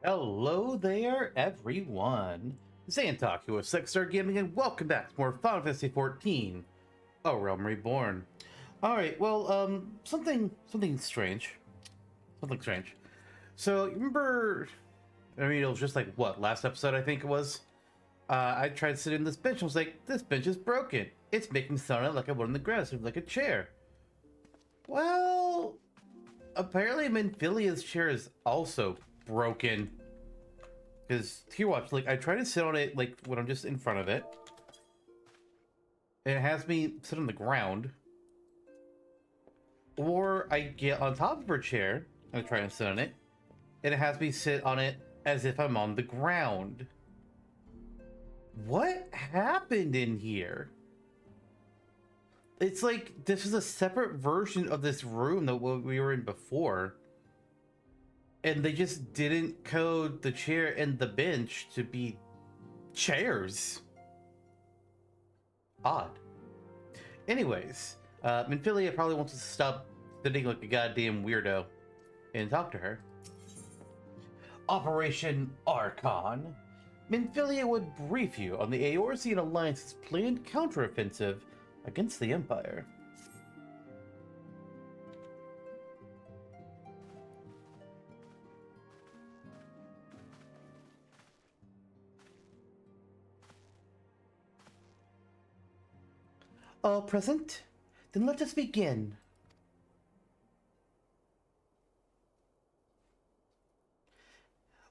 Hello there, everyone. Xantok here with Six-Star Gaming, and welcome back to more Final Fantasy XIV. Oh, Realm Reborn. All right, well, something strange. Something strange. So, you remember? I mean, it was just like what last episode, I think it was. I tried sitting on this bench. I was like, this bench is broken. It's making sound like I would on the ground, sort of like a chair. Well, apparently, Minfilia's chair is also broken. Because here, watch, like I try to sit on it like when I'm just in front of it. And it has me sit on the ground. Or I get on top of her chair and I try to sit on it. And it has me sit on it as if I'm on the ground. What happened in here? It's like this is a separate version of this room that we were in before. And they just didn't code the chair and the bench to be chairs. Odd. Anyways, Minfilia probably wants us to stop sitting like a goddamn weirdo and talk to her. Operation Archon. Minfilia would brief you on the Eorzean Alliance's planned counteroffensive against the Empire. All present? Then let us begin.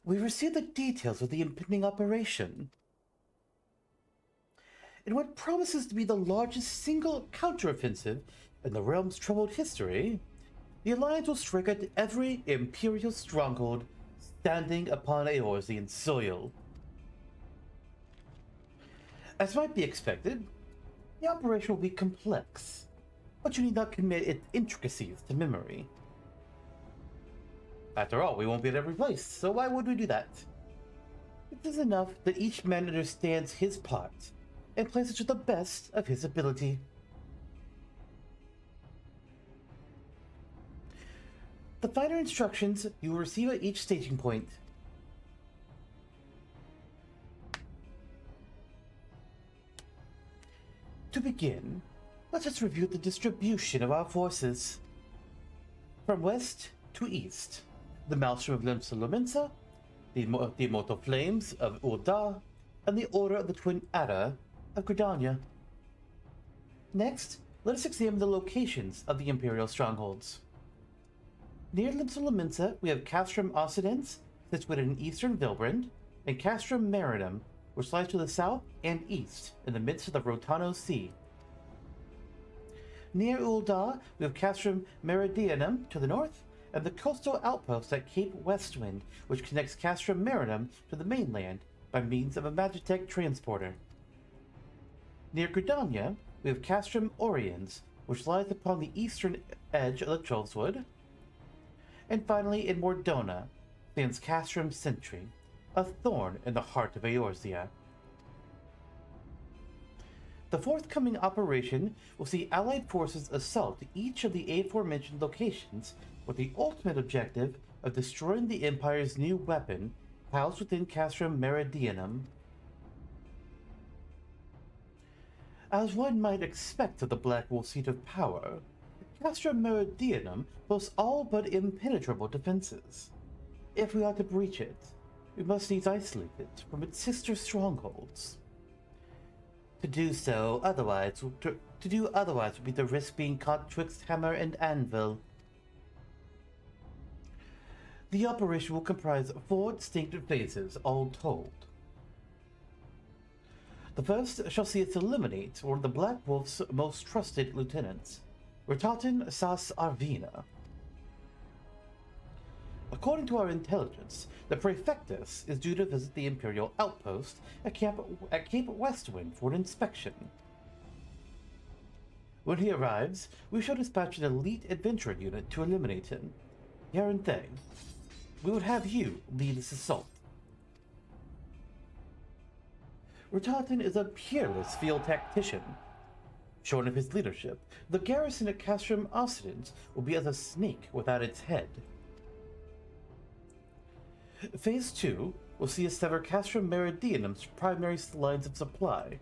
We received the details of the impending operation. In what promises to be the largest single counteroffensive in the realm's troubled history, the Alliance will strike at every Imperial stronghold standing upon Eorzean soil. As might be expected, the operation will be complex, but you need not commit its intricacies to memory. After all, we won't be at every place, so why would we do that? It is enough that each man understands his part and plays it to the best of his ability. The finer instructions you will receive at each staging point. To begin, let us review the distribution of our forces. From west to east, the Maelstrom of Limsa, the Immortal Flames of Ul'dah, and the Order of the Twin Adder of Gridania. Next, let us examine the locations of the Imperial strongholds. Near Limsa, we have Castrum Occidens, situated in eastern Vilbrand, and Castrum Marinum, which lies to the south and east in the midst of the Rotano Sea. Near Ul'dah, we have Castrum Meridianum to the north, and the coastal outpost at Cape Westwind, which connects Castrum Marinum to the mainland by means of a Magitech transporter. Near Gridania, we have Castrum Oriens, which lies upon the eastern edge of the Trollswood. And finally, in Mordona, stands Castrum Sentry, a thorn in the heart of Eorzea. The forthcoming operation will see Allied forces assault each of the aforementioned locations with the ultimate objective of destroying the Empire's new weapon housed within Castrum Meridianum. As one might expect of the Black Wolf seat of power, Castrum Meridianum boasts all but impenetrable defenses. If we are to breach it, we must needs isolate it from its sister strongholds. To do otherwise would be the risk being caught twixt hammer and anvil. The operation will comprise 4 distinct phases, all told. The first shall see us eliminate one of the Black Wolf's most trusted lieutenants, Ratatin Sas Arvina. According to our intelligence, the Praefectus is due to visit the Imperial outpost at Cape Westwind for an inspection. When he arrives, we shall dispatch an elite adventurer unit to eliminate him. Yaranthe, we would have you lead this assault. Ratatin is a peerless field tactician. Shorn of his leadership, the garrison at Castrum Occidens will be as a snake without its head. Phase 2 will see us sever Castrum Meridianum's primary lines of supply.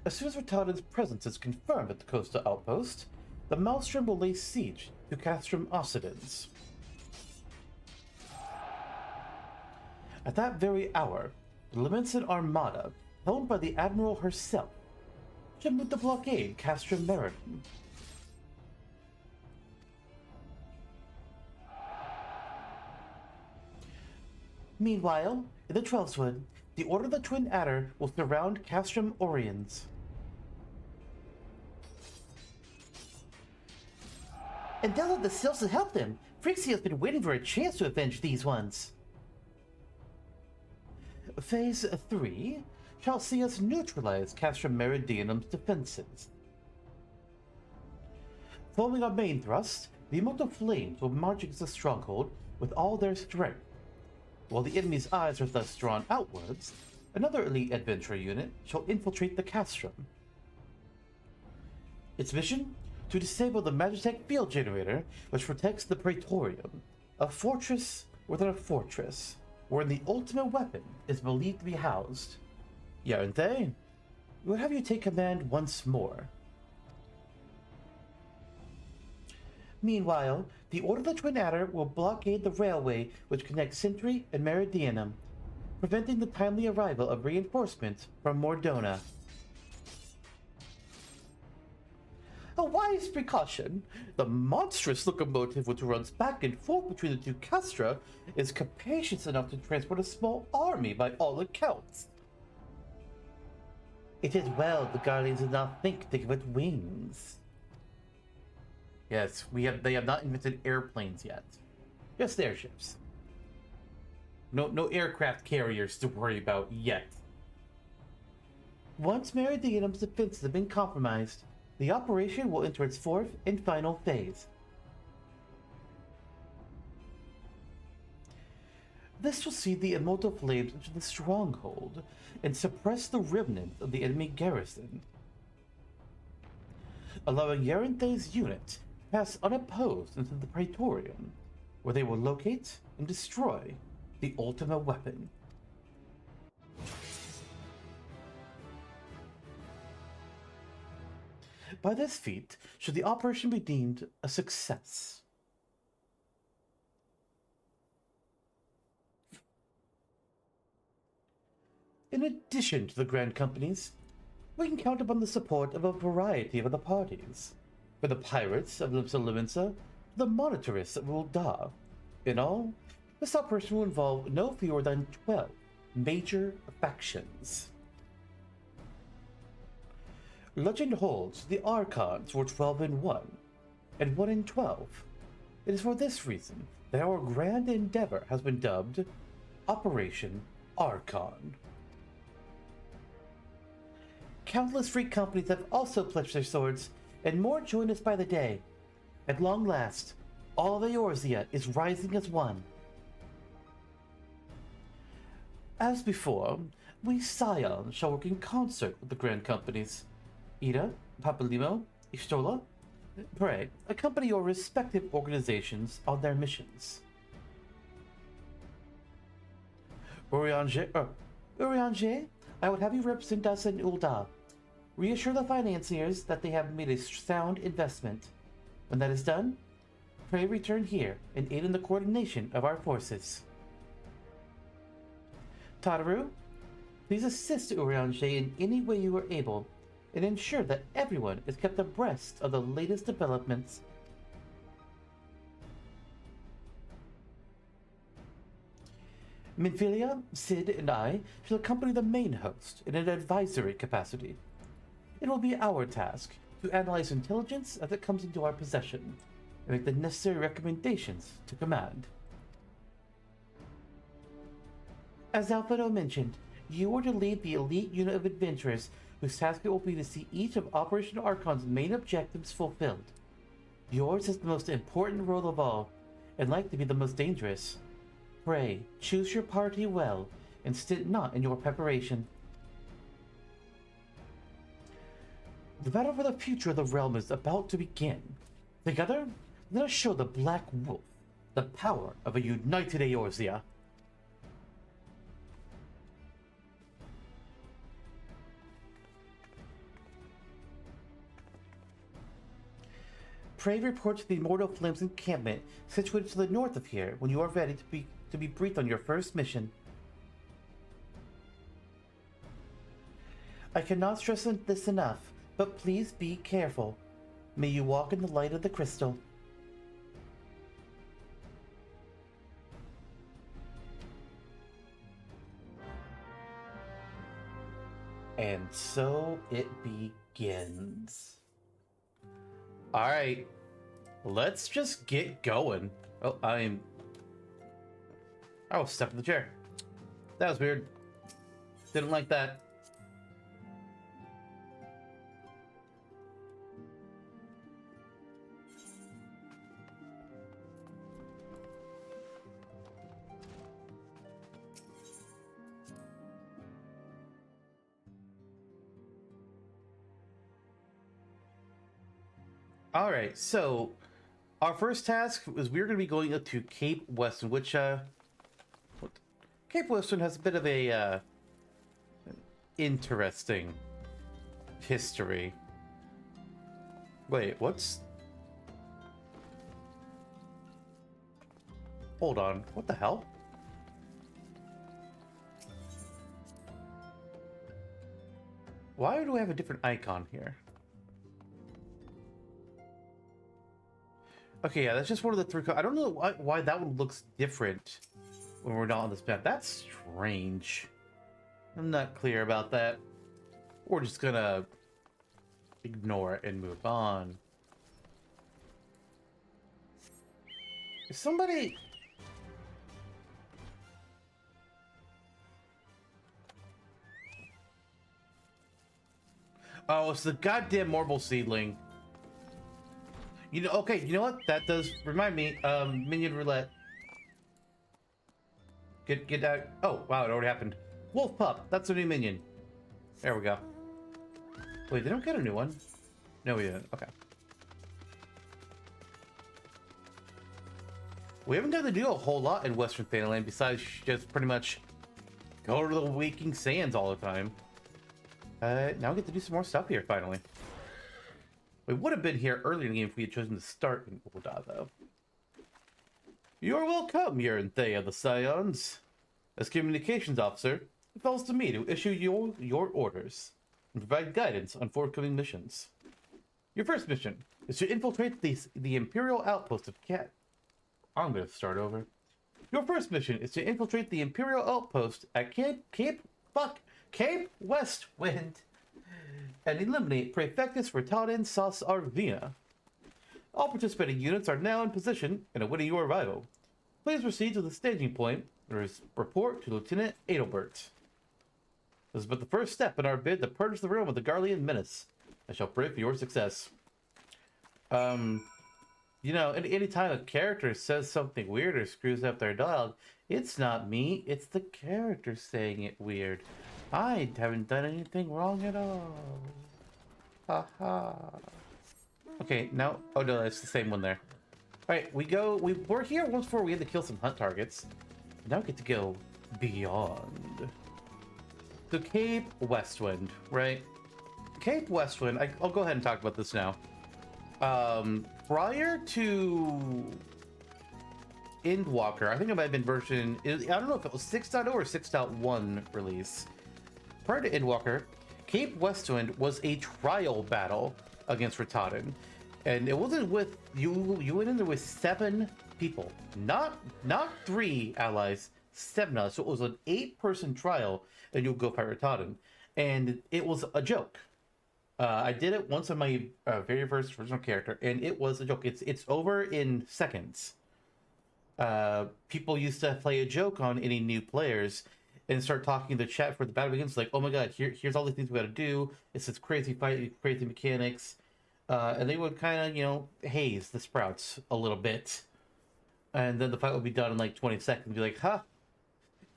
As soon as Rattalin's presence is confirmed at the coastal outpost, the Maelstrom will lay siege to Castrum Occidens. At that very hour, the Lemensian Armada, helmed by the Admiral herself, should move to blockade Castrum Meridian. Meanwhile, in the Twelveswood, the Order of the Twin Adder will surround Castrum Oriens. And they'll have the cells to help them. Frixia has been waiting for a chance to avenge these ones. Phase 3 shall see us neutralize Castrum Meridianum's defenses. Following our main thrust, the Immortal Flames will march against the stronghold with all their strength. While the enemy's eyes are thus drawn outwards, another elite adventurer unit shall infiltrate the castrum. Its mission? To disable the Magitech field generator which protects the Praetorium, a fortress within a fortress, wherein the ultimate weapon is believed to be housed. Yaranthe, we will have you take command once more. Meanwhile, the Order of the Twin Adder will blockade the railway which connects Sintry and Meridianum, preventing the timely arrival of reinforcements from Mordona. A wise precaution. The monstrous locomotive which runs back and forth between the two castra is capacious enough to transport a small army by all accounts. It is well the Garleans did not think to give it wings. Yes, they have not invented airplanes yet. Just airships. No aircraft carriers to worry about yet. Once Meridianum's defenses have been compromised, the operation will enter its fourth and final phase. This will see the Immortal Flames into the stronghold and suppress the remnants of the enemy garrison, allowing Yaranthe's unit to pass unopposed into the Praetorium, where they will locate and destroy the ultimate weapon. By this feat, should the operation be deemed a success. In addition to the Grand Companies, we can count upon the support of a variety of other parties, from the pirates of Limsa to the monitorists of Ul'dah. In all, this operation will involve no fewer than 12 major factions. Legend holds the Archons were 12 in 1, and 1 in 12. It is for this reason that our grand endeavor has been dubbed Operation Archon. Countless free companies have also pledged their swords, and more join us by the day. At long last, all of Eorzea is rising as one. As before, we Scions shall work in concert with the Grand Companies. Ida, Papalimo, Ishtola, pray, accompany your respective organizations on their missions. Urianger, I would have you represent us in Ul'dah. Reassure the financiers that they have made a sound investment. When that is done, pray return here and aid in the coordination of our forces. Tataru, please assist Urianger in any way you are able, and ensure that everyone is kept abreast of the latest developments. Minfilia, Sid, and I shall accompany the main host in an advisory capacity. It will be our task to analyze intelligence as it comes into our possession, and make the necessary recommendations to command. As Alfredo mentioned, you are to lead the elite unit of adventurers whose task it will be to see each of Operation Archon's main objectives fulfilled. Yours is the most important role of all, and like to be the most dangerous. Pray, choose your party well, and stint not in your preparation. The battle for the future of the realm is about to begin. Together, let us show the Black Wolf The power of a united Eorzea. Pray report to the Immortal Flames encampment situated to the north of here when you are ready to be briefed on your first mission. I cannot stress this enough, but please be careful. May you walk in the light of the crystal. And so it begins. Alright, let's just get going. Oh, I was stuck in the chair. That was weird. Didn't like that. Alright, so our first task is we're going to be going up to Cape Weston, which, Cape Weston has a bit of a, interesting history. Wait, what's... Hold on, what the hell? Why do we have a different icon here? Okay, yeah, that's just one of the three. I don't know why that one looks different when we're not on this map. That's strange. I'm not clear about that. We're just gonna ignore it and move on. Is somebody... Oh, it's the goddamn marble seedling. You know, okay, you know what? That does remind me, minion roulette. Get out. Oh, wow, it already happened. Wolf pup, that's a new minion. There we go. Wait, they don't get a new one? No, we didn't. Okay. We haven't got to do a whole lot in Western Fantasyland besides just pretty much go to the Waking Sands all the time. Now we get to do some more stuff here, finally. We would have been here earlier in the game if we had chosen to start in Ul'dah, though. You're welcome here in Thea the Scions. As communications officer, it falls to me to issue your orders and provide guidance on forthcoming missions. Your first mission is to infiltrate the Imperial outpost of Cat. I'm going to start over. Your first mission is to infiltrate the Imperial outpost at Cape Westwind and eliminate Praefectus Ratadin Sas Arvina. All participating units are now in position and awaiting your arrival. Please proceed to the staging point and report to Lieutenant Adelbert. This is but the first step in our bid to purge the realm of the Garlean menace. I shall pray for your success. You know, any time a character says something weird or screws up their dialogue, it's not me, it's the character saying it weird. I haven't done anything wrong at all. Haha. Okay, now... Oh no, it's the same one there. Alright, we're here once before we had to kill some hunt targets. Now we get to go beyond. So Cape Westwind, right? Cape Westwind, I'll go ahead and talk about this now. Prior to Endwalker, I think it might have been version... I don't know if it was 6.0 or 6.1 release. Prior to Endwalker, Cape Westwind was a trial battle against Ratadin. And it wasn't with... You went in there with 7 people. Not 3 allies, 7 allies. So it was an 8-person trial, and you'll go fight Ratadin. And it was a joke. I did it once on my very first original character, and it was a joke. It's over in seconds. People used to play a joke on any new players and start talking in the chat for the battle begins, like, oh my god, here's all these things we gotta do. It's this crazy fight, crazy mechanics. And they would kind of, you know, haze the sprouts a little bit. And then the fight would be done in like 20 seconds. Be like, huh,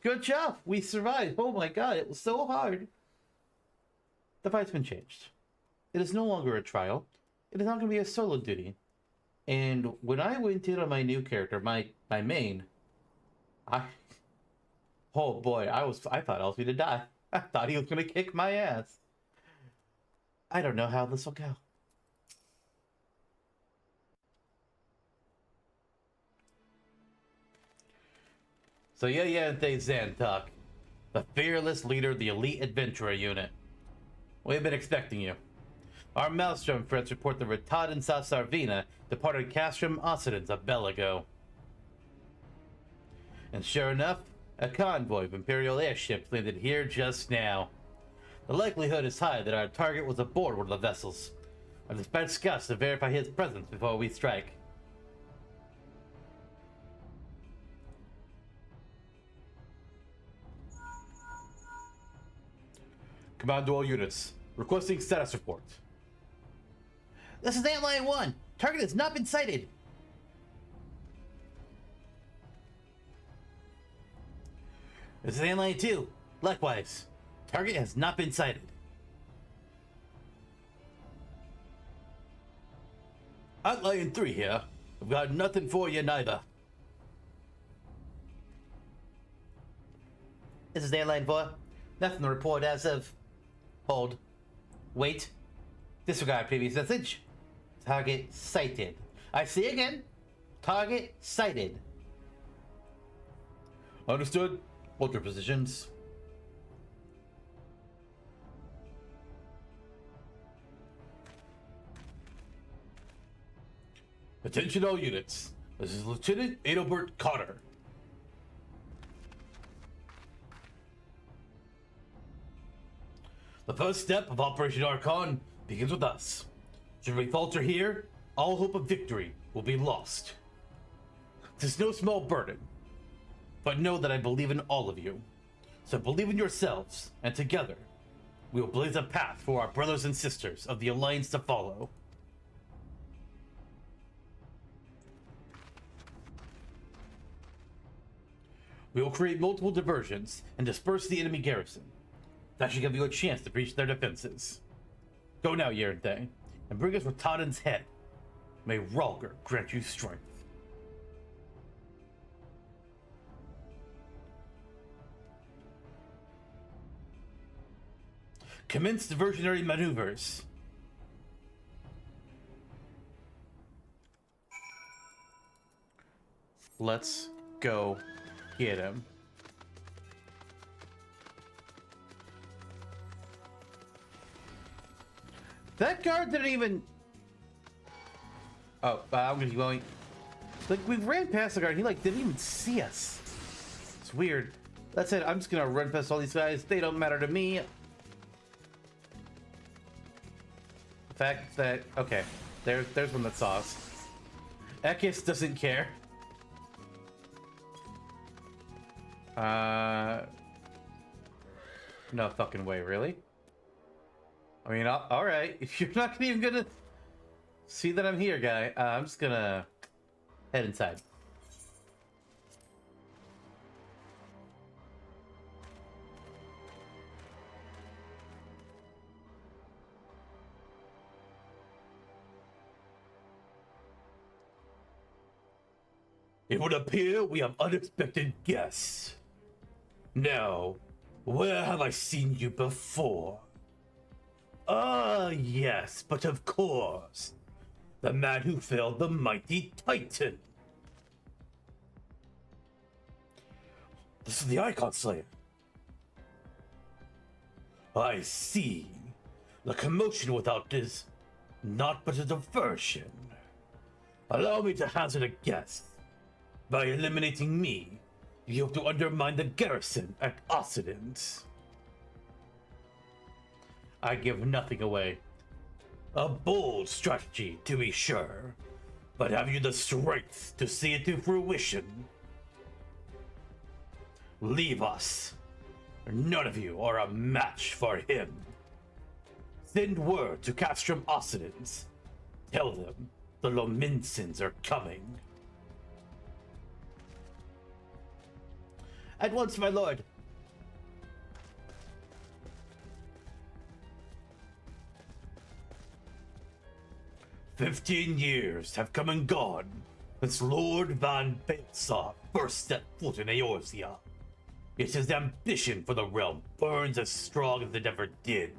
good job, we survived. Oh my god, it was so hard. The fight's been changed. It is no longer a trial. It is not going to be a solo duty. And when I went in on my new character, my main, I oh boy, I thought I was gonna die. I thought he was gonna kick my ass. I don't know how this will go. So yeah, Zantok, the fearless leader of the elite adventurer unit. We've been expecting you. Our Maelstrom friends report that Ratad and Sarvina departed Castrum Occidents a bell ago. And sure enough, a convoy of Imperial airships landed here just now. The likelihood is high that our target was aboard one of the vessels. I dispatched scouts to verify his presence before we strike. Command to all units. Requesting status report. This is Antlion 1. Target has not been sighted. This is Antlion 2. Likewise. Target has not been sighted. Antlion 3 here. I've got nothing for you neither. This is Antlion 4. Nothing to report as of... Hold. Wait. Disregard previous message. Target sighted. I see again. Target sighted. Understood. Hold your positions. Attention all units. This is Lieutenant Adalbert Cotter. The first step of Operation Archon begins with us. Should we falter here, all hope of victory will be lost. This is no small burden, but know that I believe in all of you. So believe in yourselves, and together, we will blaze a path for our brothers and sisters of the Alliance to follow. We will create multiple diversions and disperse the enemy garrison. That should give you a chance to breach their defenses. Go now, Yernthe, and bring us Ratadin's head. May Rhalgr grant you strength. Commence diversionary maneuvers. Let's go get him. That guard didn't even... Oh, I'm gonna keep going. Like, we ran past the guard, he like didn't even see us. It's weird. That's it, I'm just gonna run past all these guys. They don't matter to me. The fact that... Okay, there's one that saw us. Ekis doesn't care. No fucking way, really? I mean, alright. If you're not even gonna see that I'm here, guy, I'm just gonna head inside. It would appear we have unexpected guests. Now, where have I seen you before? Ah, yes, but of course. The man who felled the mighty Titan. This is the Icon Slayer. I see. The commotion without is not but a diversion. Allow me to hazard a guess. By eliminating me, you hope to undermine the garrison at Occident. I give nothing away. A bold strategy, to be sure. But have you the strength to see it to fruition? Leave us. None of you are a match for him. Send word to Castrum Occidents. Tell them the Lominsons are coming. At once, my lord. 15 years have come and gone since Lord Van Balthasar first set foot in Eorzea. Yet his ambition for the realm burns as strong as it ever did.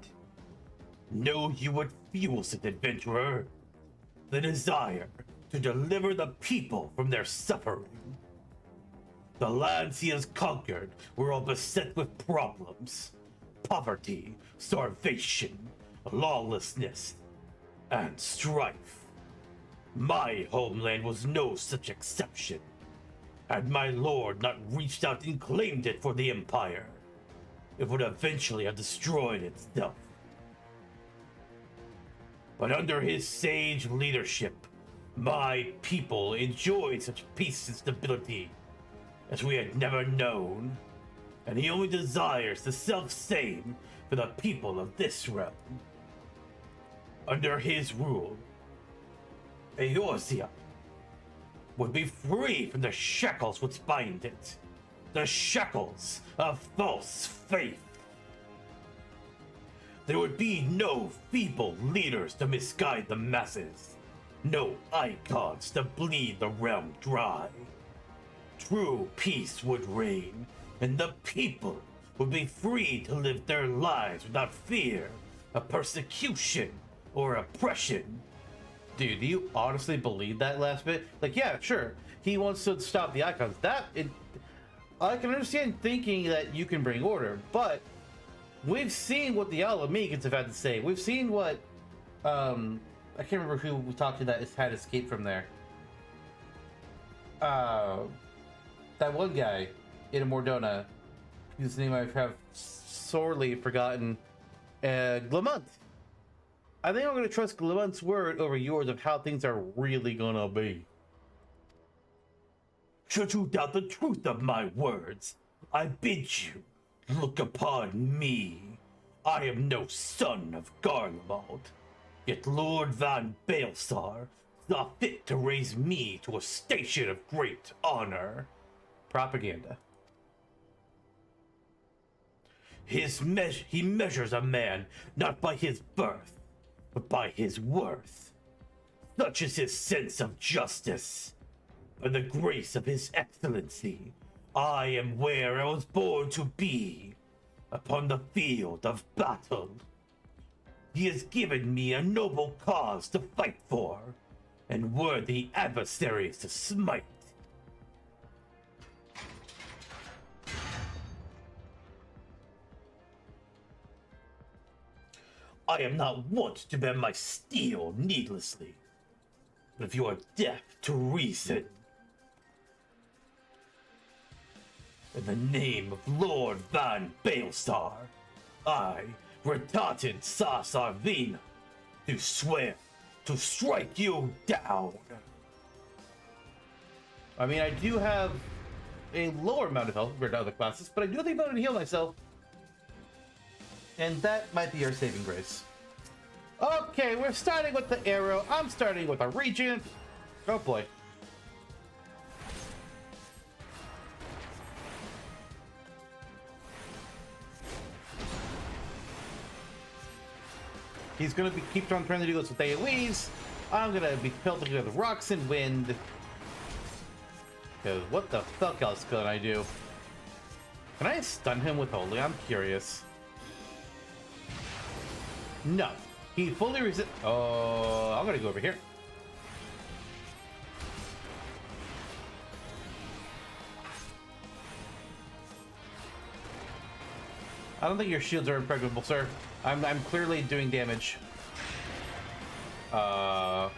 Know you what fuels it, adventurer? The desire to deliver the people from their suffering. The lands he has conquered were all beset with problems. Poverty, starvation, lawlessness, and strife. My homeland was no such exception. Had my lord not reached out and claimed it for the Empire, it would eventually have destroyed itself. But under his sage leadership, my people enjoyed such peace and stability as we had never known, and he only desires the self-same for the people of this realm. Under his rule, Eorzea would be free from the shackles which bind it, the shackles of false faith. There would be no feeble leaders to misguide the masses, no icons to bleed the realm dry. True peace would reign, and the people would be free to live their lives without fear of persecution or oppression. Dude, do you honestly believe that last bit? Like, yeah, sure. He wants to stop the icons. I can understand thinking that you can bring order, but we've seen what the Alamegans have had to say. We've seen what, I can't remember who we talked to that has had escaped from there. That one guy in Mordona, whose name I have sorely forgotten, Glamont. I think I'm going to trust Glamont's word over yours of how things are really going to be. Should you doubt the truth of my words, I bid you look upon me. I am no son of Garleans, yet Lord Van Balthasar saw fit to raise me to a station of great honor. Propaganda. He measures a man not by his birth, but by his worth. Such is his sense of justice. By the grace of his excellency, I am where I was born to be, upon the field of battle. He has given me a noble cause to fight for, and worthy adversaries to smite. I am not wont to bend my steel needlessly, but if you are deaf to reason, in the name of Lord Van Balthasar, I, Retartan Sasarvina, do swear to strike you down. I mean, I do have a lower amount of health compared to other classes, but I do have the ability to heal myself. And that might be our saving grace. Okay, we're starting with the arrow. I'm starting with a regent. Oh boy. He's gonna keep on trying to do this with AoEs. I'm gonna be pelting with rocks and wind. Because what the fuck else could I do? Can I stun him with Holy? I'm curious. No. He fully resist. Oh, I'm gonna go over here. I don't think your shields are impregnable, sir. I'm clearly doing damage. Ow!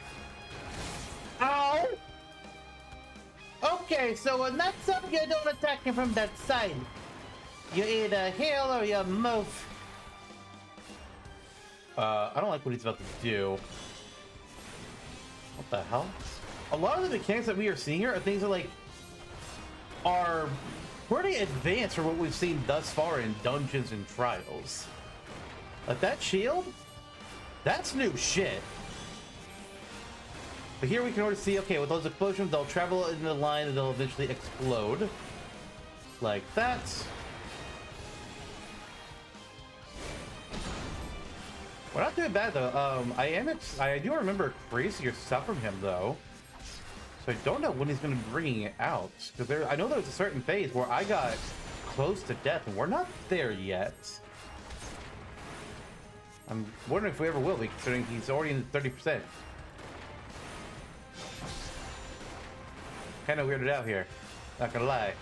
Okay, so when that's up, you don't attack him from that side. You either heal or you move. I don't like what he's about to do. What the hell? A lot of the mechanics that we are seeing here are things that are pretty advanced for what we've seen thus far in dungeons and trials. Like that shield? That's new shit. But here we can already see, okay, with those explosions, they'll travel in the line and they'll eventually explode. Like that. We're not doing bad though. I do remember crazier stuff from him though. So I don't know when he's going to be bringing it out. Because I know there was a certain phase where I got close to death, and we're not there yet. I'm wondering if we ever will be, considering he's already in the 30%. Kind of weirded out here. Not gonna lie.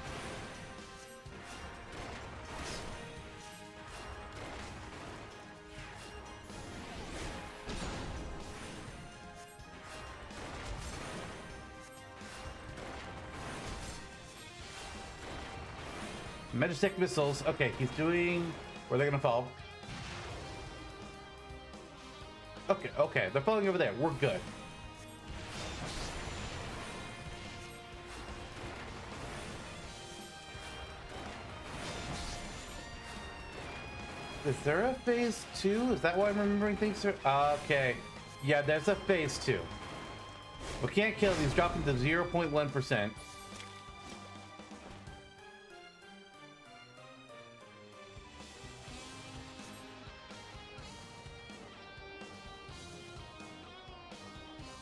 Magic missiles. Okay, he's doing... Where are they gonna fall? Okay, they're falling over there. We're good. Is there a phase 2? Is that why I'm remembering things? Okay. Yeah, there's a phase 2. We can't kill these. Dropping to 0.1%.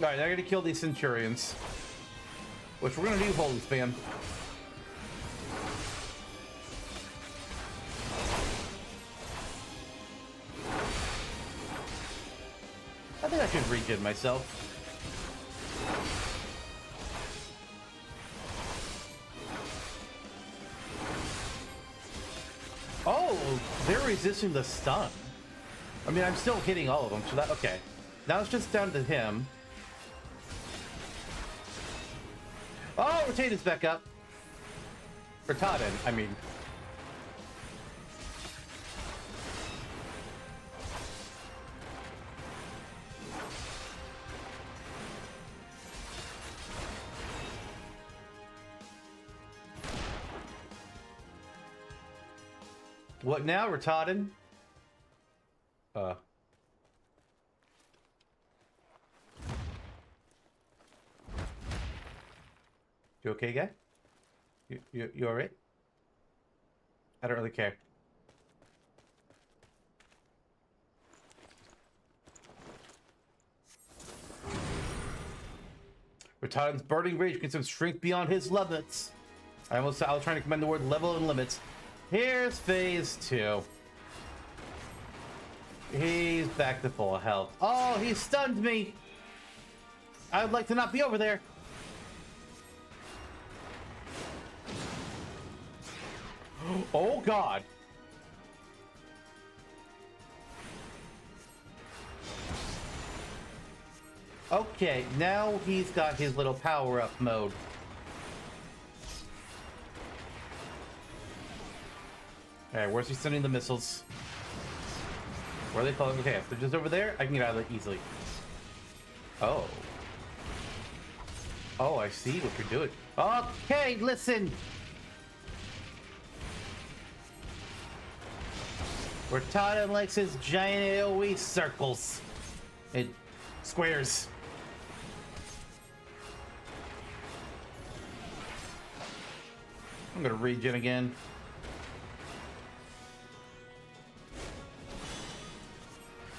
Alright, they're gonna kill these Centurions. Which we're gonna do, holy spam. I think I should regen myself. Oh, they're resisting the stun. I mean, I'm still hitting all of them, so that... Okay. Now it's just down to him. Oh, Rotata's back up. Rotata, I mean. What now, Rotata? You okay, guy? You alright? I don't really care. Rotata's burning rage can shrink beyond his limits. I was trying to command the word level and limits. Here's phase 2. He's back to full health. Oh, he stunned me. I would like to not be over there. Oh God. Okay, now he's got his little power-up mode. Alright, where's he sending the missiles? Where are they falling? Okay, if they're just over there, I can get out of there easily. Oh. Oh, I see what you're doing. Okay, listen! Rotata likes his giant AoE circles. And squares. I'm gonna regen again.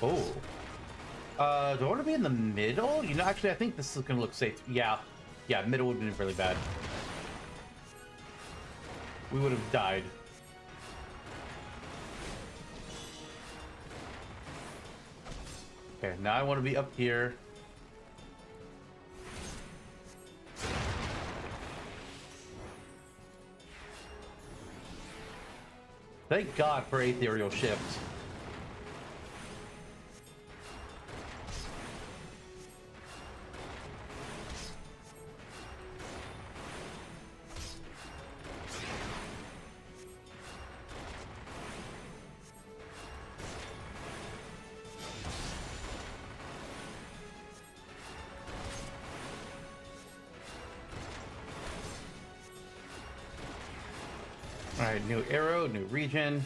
Oh. Do I want to be in the middle? You know, actually, I think this is gonna look safe. Yeah. Yeah, middle would have been really bad. We would have died. Okay, now I want to be up here. Thank God for Ethereal Shift. Alright, new arrow, new region.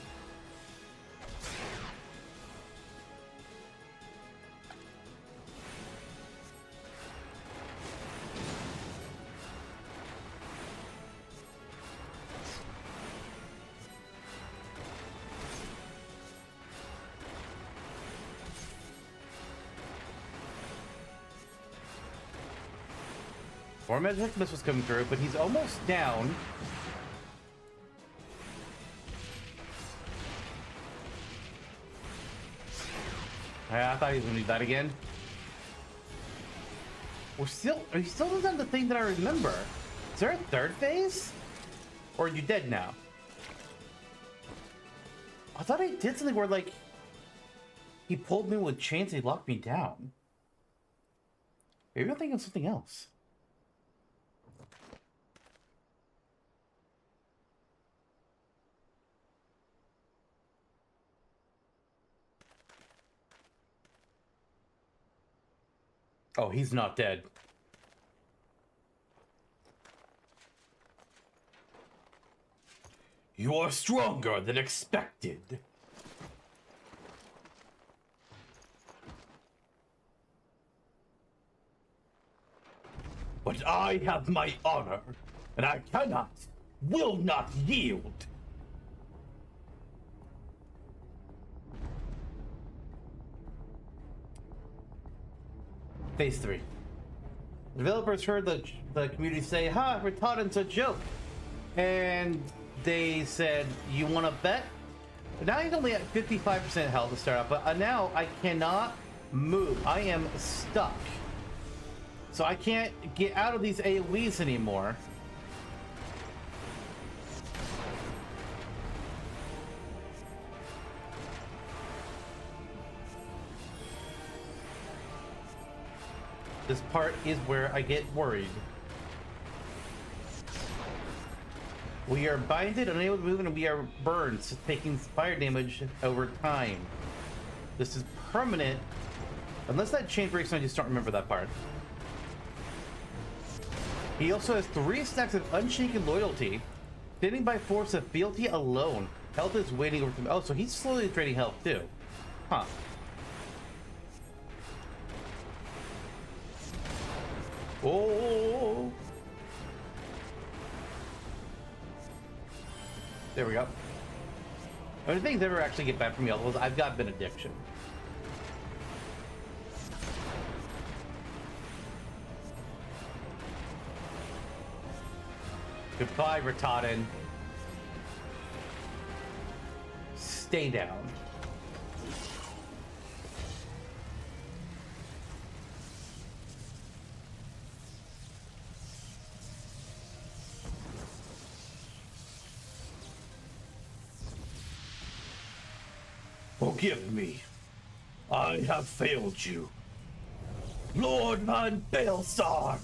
More magic missiles coming through, but he's almost down. I thought he was gonna do that again. He still hasn't done the thing that I remember. Is there a third phase? Or are you dead now? I thought he did something where, like, he pulled me with chains and he locked me down. Maybe I'm thinking of something else. Oh, he's not dead. You are stronger than expected. But I have my honor, and I will not yield. Phase 3. The developers heard the community say, "Ha, Retardant's a joke." And they said, "You want to bet?" But now he's only at 55% health to start out, but now I cannot move. I am stuck. So I can't get out of these AoEs anymore. This part is where I get worried. We are binded, unable to move, and we are burned, taking fire damage over time. This is permanent. Unless that chain breaks, I just don't remember that part. He also has 3 stacks of unshaken loyalty, standing by force of fealty alone. Health is waiting over him. Oh, so he's slowly draining health too. Huh. Oh. There we go. Only things ever actually get bad from me, although I've got benediction. Goodbye, Ratadin. Stay down. Forgive me. I have failed you. Lord Van Baelsar!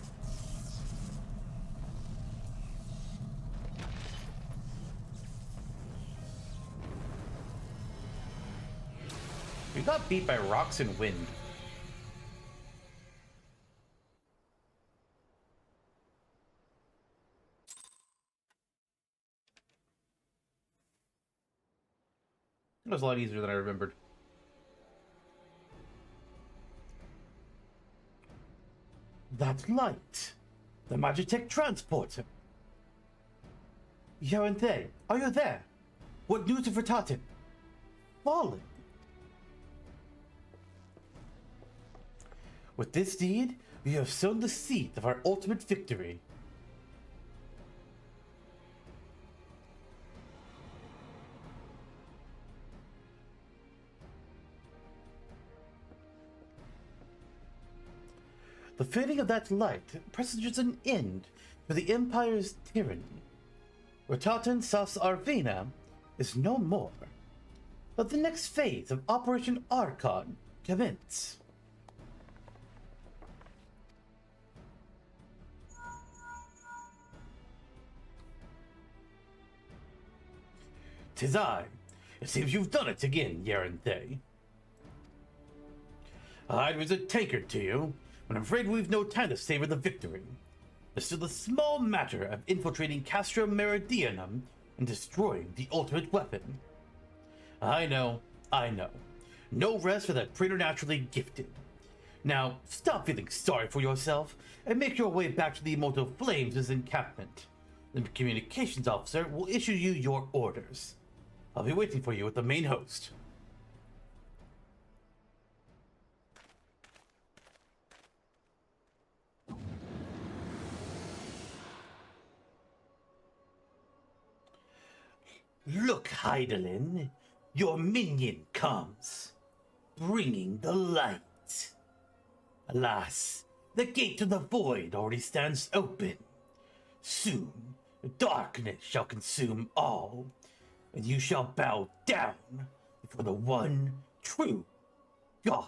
We got beat by rocks and wind. It was a lot easier than I remembered. That light! The Magitech transporter! Eorzea, are you there? What news of Ratadin? Fallen! With this deed, we have sown the seed of our ultimate victory. The fading of that light presages an end to the Empire's tyranny. Ratadin Sas Arvina is no more. Let the next phase of Operation Archon commence. "'Tis I. It seems you've done it again, Eorzea. I was a tankard to you, but I'm afraid we've no time to savor the victory. There's still the small matter of infiltrating Castrum Meridianum and destroying the ultimate weapon. I know. No rest for the preternaturally gifted. Now, stop feeling sorry for yourself and make your way back to the Immortal Flames' encampment. The communications officer will issue you your orders. I'll be waiting for you at the main host." Look, Hydaelyn, your minion comes, bringing the light. Alas, the gate to the void already stands open. Soon, darkness shall consume all, and you shall bow down before the one true God.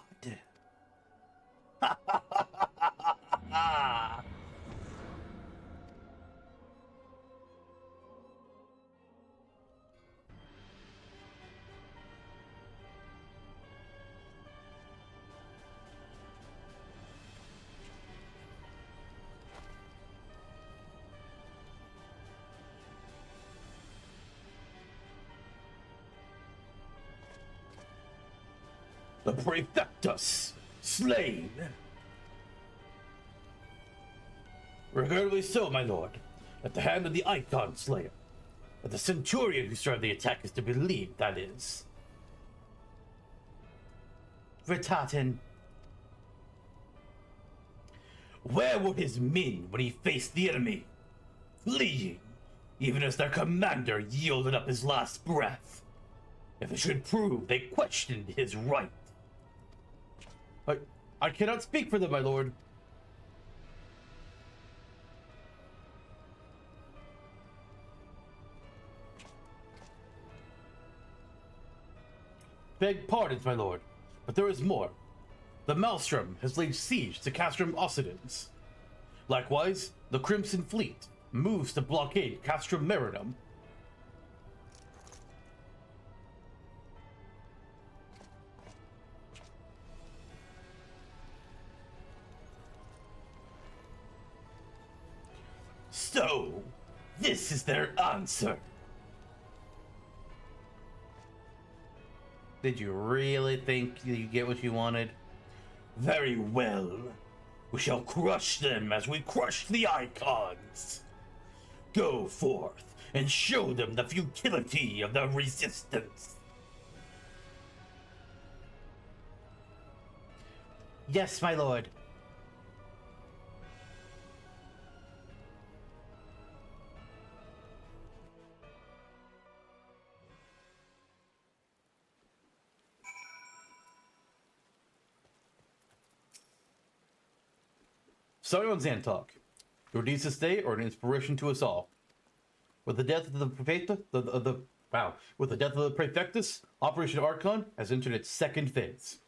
The Praefectus, slain! Regrettably so, my lord, at the hand of the Icon Slayer. But the Centurion who started the attack is to believe, that is. Ritaten. Where were his men when he faced the enemy? Fleeing, even as their commander yielded up his last breath. If it should prove they questioned his right. I cannot speak for them, my lord. Beg pardons, my lord, but there is more. The Maelstrom has laid siege to Castrum Occidens. Likewise, the Crimson Fleet moves to blockade Castrum Meridum. So, this is their answer. Did you really think you get what you wanted? Very well. We shall crush them as we crush the Icons. Go forth and show them the futility of the resistance. Yes, my lord. Sion Zantok, your deeds this day are an inspiration to us all. With the death of the with the death of the Praefectus, Operation Archon has entered its second phase.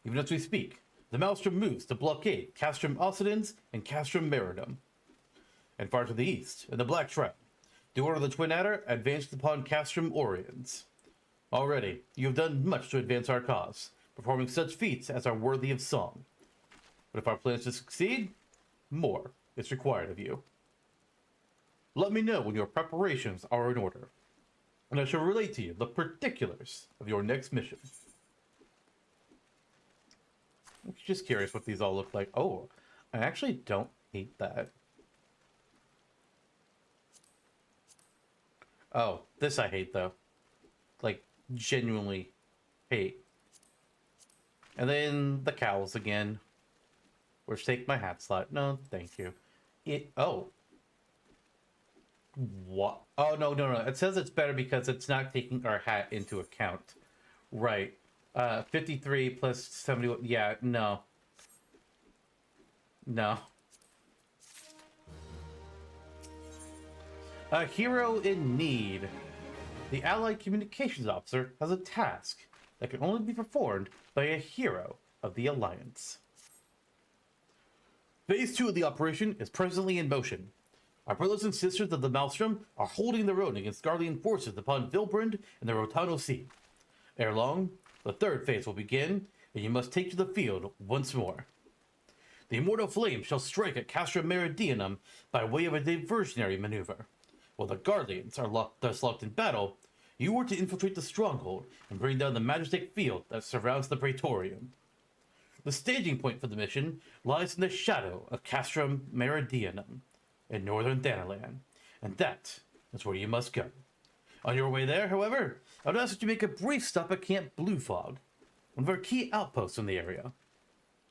Even as we speak, the Maelstrom moves to blockade Castrum Occidens and Castrum Meridum. And far to the east, in the Black Shroud, the Order of the Twin Adder advanced upon Castrum Oriens. Already, you have done much to advance our cause, performing such feats as are worthy of song. But if our plans to succeed, more is required of you. Let me know when your preparations are in order, and I shall relate to you the particulars of your next mission. I'm just curious what these all look like. Oh, I actually don't hate that. Oh, this I hate though. Like, genuinely hate. And then the cows again. Which take my hat slot. No, thank you. Oh. What? Oh, no. It says it's better because it's not taking our hat into account. Right. 53 plus 71. Yeah, no. No. A hero in need. The Allied Communications Officer has a task that can only be performed by a hero of the Alliance. Phase 2 of the operation is presently in motion. Our brothers and sisters of the Maelstrom are holding their own against Garlean forces upon Vilbrand and the Rotano Sea. Ere long, the third phase will begin, and you must take to the field once more. The immortal flame shall strike at Castrum Meridianum by way of a diversionary maneuver. While the Garleans are thus locked in battle, you are to infiltrate the stronghold and bring down the majestic field that surrounds the Praetorium. The staging point for the mission lies in the shadow of Castrum Meridianum in northern Thanalan, and that is where you must go. On your way there, however, I would ask that you make a brief stop at Camp Bluefog, one of our key outposts in the area.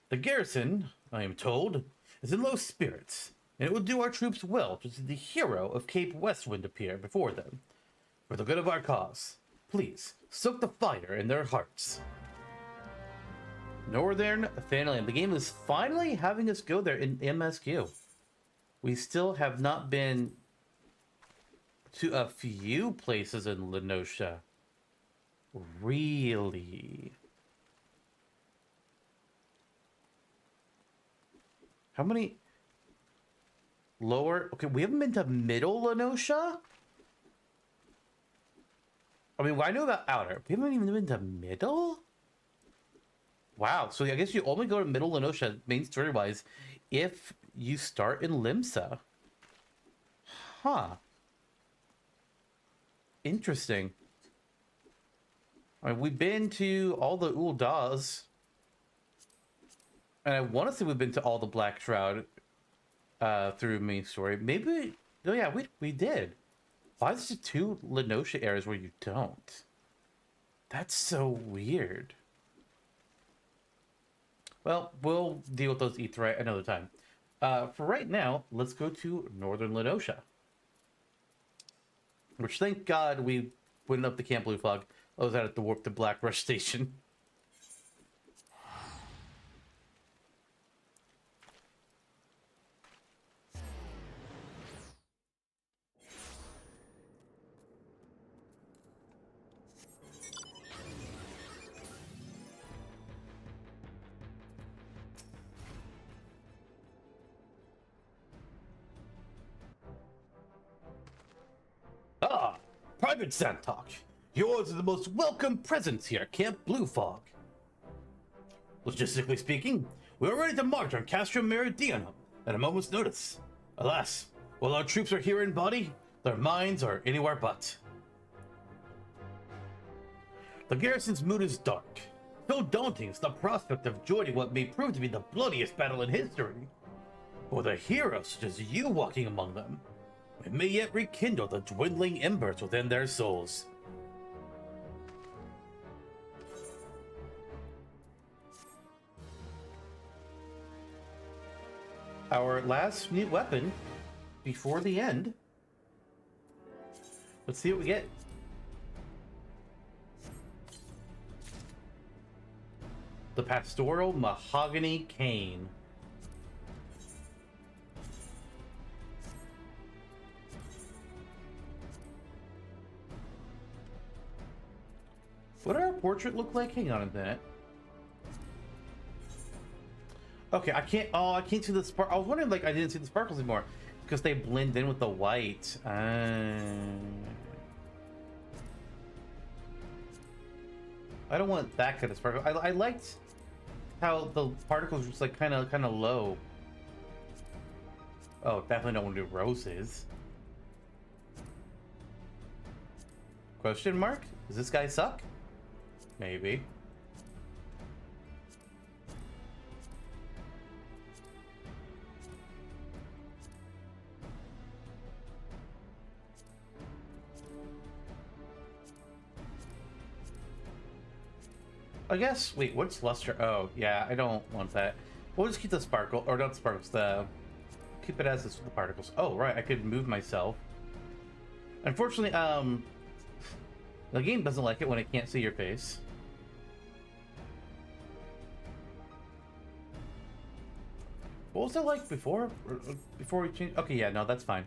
The garrison, I am told, is in low spirits, and it would do our troops well to see the hero of Cape Westwind appear before them. For the good of our cause, please soak the fire in their hearts. Northern Fanland. The game is finally having us go there in MSQ. We still have not been to a few places in Lenosha. Really? How many? Lower? Okay, we haven't been to Middle Lenosha? I mean, well, I know about Outer. We haven't even been to Middle? Wow, so I guess you only go to Middle Lenosha, main story-wise, if you start in Limsa. Huh. Interesting. I mean, we've been to all the Ul'dahs. And I want to say we've been to all the Black Shroud through main story. Maybe... Oh yeah, we did. Why is there 2 Lenosha areas where you don't? That's so weird. Well, we'll deal with those Aetheryte another time. For right now, let's go to Northern Lenosha. Which, thank God, we went up the Camp Blue Fog. I was out at the Warp to Black Rush Station. Ah, Private Santok. Yours are the most welcome presence here at Camp Blue Fog. Logistically speaking, we are ready to march on Castro Meridianum at a moment's notice. Alas, while our troops are here in body, their minds are anywhere but. The garrison's mood is dark. So daunting is the prospect of joining what may prove to be the bloodiest battle in history. With a hero such as you walking among them, it may yet rekindle the dwindling embers within their souls. Our last new weapon before the end. Let's see what we get. The Pastoral Mahogany Cane. What did our portrait look like? Hang on a minute. Okay, I can't. Oh, I can't see the spark. I was wondering, like, I didn't see the sparkles anymore because they blend in with the white. I don't want that kind of sparkle. I liked how the particles were just like kind of low. Oh, definitely don't want to do roses. Question mark? Does this guy suck? Maybe. I guess, wait, what's luster? Oh, yeah, I don't want that. We'll just keep the sparkle, or not the sparkles, keep it as this with the particles. Oh, right, I could move myself. Unfortunately, the game doesn't like it when it can't see your face. What was it like before? Before we change? Okay, yeah, no, that's fine.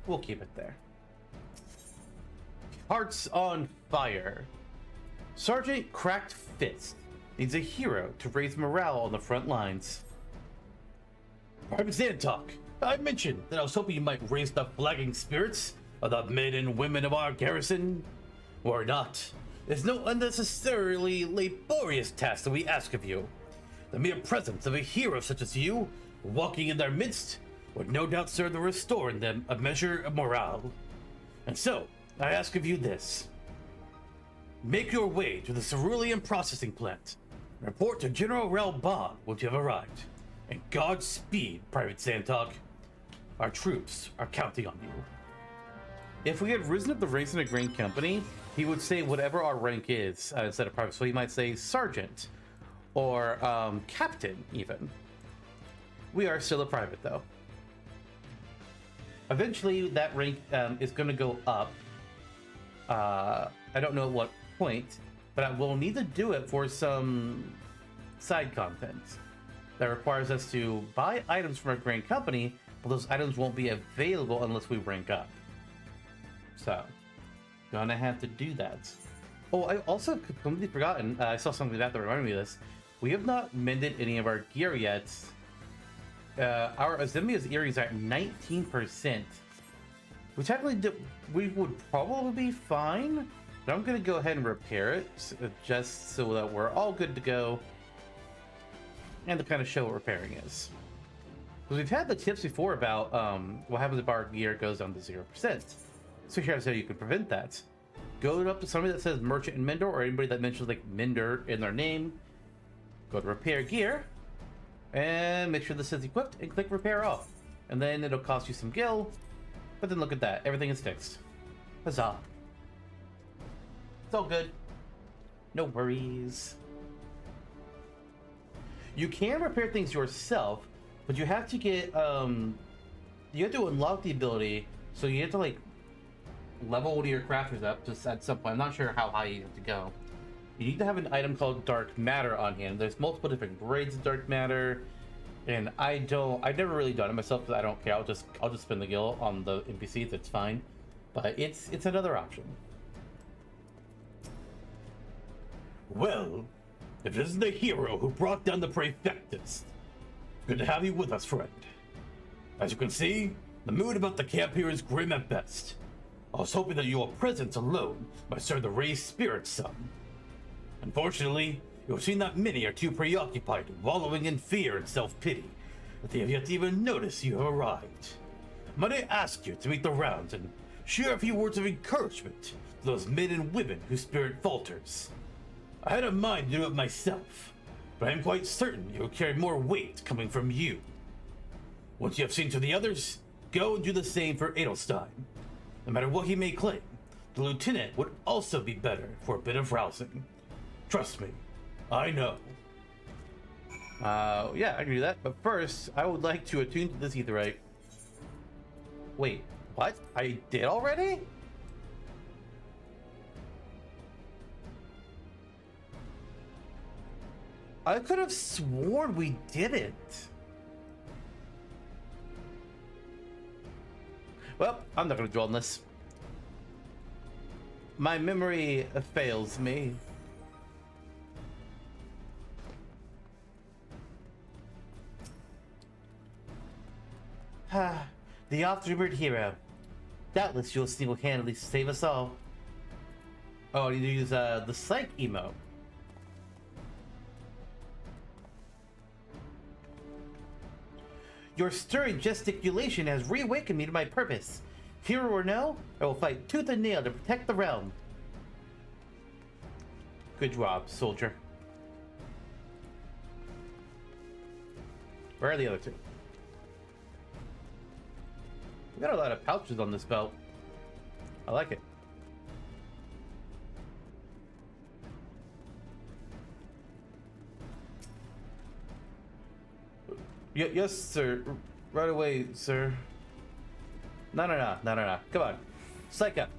We'll keep it there. Hearts on Fire. Sergeant Cracked Fist needs a hero to raise morale on the front lines. Private Santok, I mentioned that I was hoping you might raise the flagging spirits of the men and women of our garrison. Or not. It's no unnecessarily laborious task that we ask of you. The mere presence of a hero such as you, walking in their midst, would no doubt serve to restore in them a measure of morale. And so, I ask of you this. Make your way to the cerulean processing plant. Report to General Realm once you have arrived. And Godspeed, Private Santok. Our troops are counting on you. If we had risen up the ranks in a grain company, he would say whatever our rank is instead of private. So he might say sergeant or captain even. We are still a private though. Eventually that rank is going to go up I don't know at what point, but I will need to do it for some side content that requires us to buy items from our grand company, but those items won't be available unless we rank up. So, gonna have to do that. Oh, I also completely forgotten. I saw something that reminded me of this. We have not mended any of our gear yet. Our Azemia's ear is at 19%. We technically we would probably be fine, but I'm gonna go ahead and repair it just so that we're all good to go, and to kind of show what repairing is. Because we've had the tips before about what happens if our gear goes down to 0%. So here's how you can prevent that. Go up to somebody that says merchant and mender, or anybody that mentions like mender in their name. Go to repair gear, and make sure this is equipped, and click repair off. And then it'll cost you some gil, but then look at that, everything is fixed. Huzzah. It's all good. No worries. You can repair things yourself, but you have to get, you have to unlock the ability, so you have to like level one of your crafters up just at some point. I'm not sure how high you have to go. You need to have an item called dark matter on hand. There's multiple different grades of dark matter, and I've never really done it myself because I don't care. I'll just spend the gil on the NPCs. It's fine, but it's another option. Well, if this is the hero who brought down the Prefectus, good to have you with us, friend. As you can see, the mood about the camp here is grim at best. I was hoping that your presence alone might serve the raised spirit some. Unfortunately, it would seem that many are too preoccupied, wallowing in fear and self-pity, that they have yet to even notice you have arrived. Might I ask you to make the rounds and share a few words of encouragement to those men and women whose spirit falters? I had a mind to do it myself, but I am quite certain it will carry more weight coming from you. Once you have seen to the others, go and do the same for Edelstein. No matter what he may claim, the lieutenant would also be better for a bit of rousing. Trust me, I know. Yeah, I can do that, but first, I would like to attune to this aetheryte. Wait, what? I did already? I could have sworn we didn't. Well, I'm not gonna dwell on this. My memory fails me. The oft-rumored hero. Doubtless you'll single-handedly save us all. Oh, I need to use the psych emote. Your stirring gesticulation has reawakened me to my purpose. Hero or no, I will fight tooth and nail to protect the realm. Good job, soldier. Where are the other two? We got a lot of pouches on this belt. I like it. Yes, sir. Right away, sir. No. Come on. Psych up.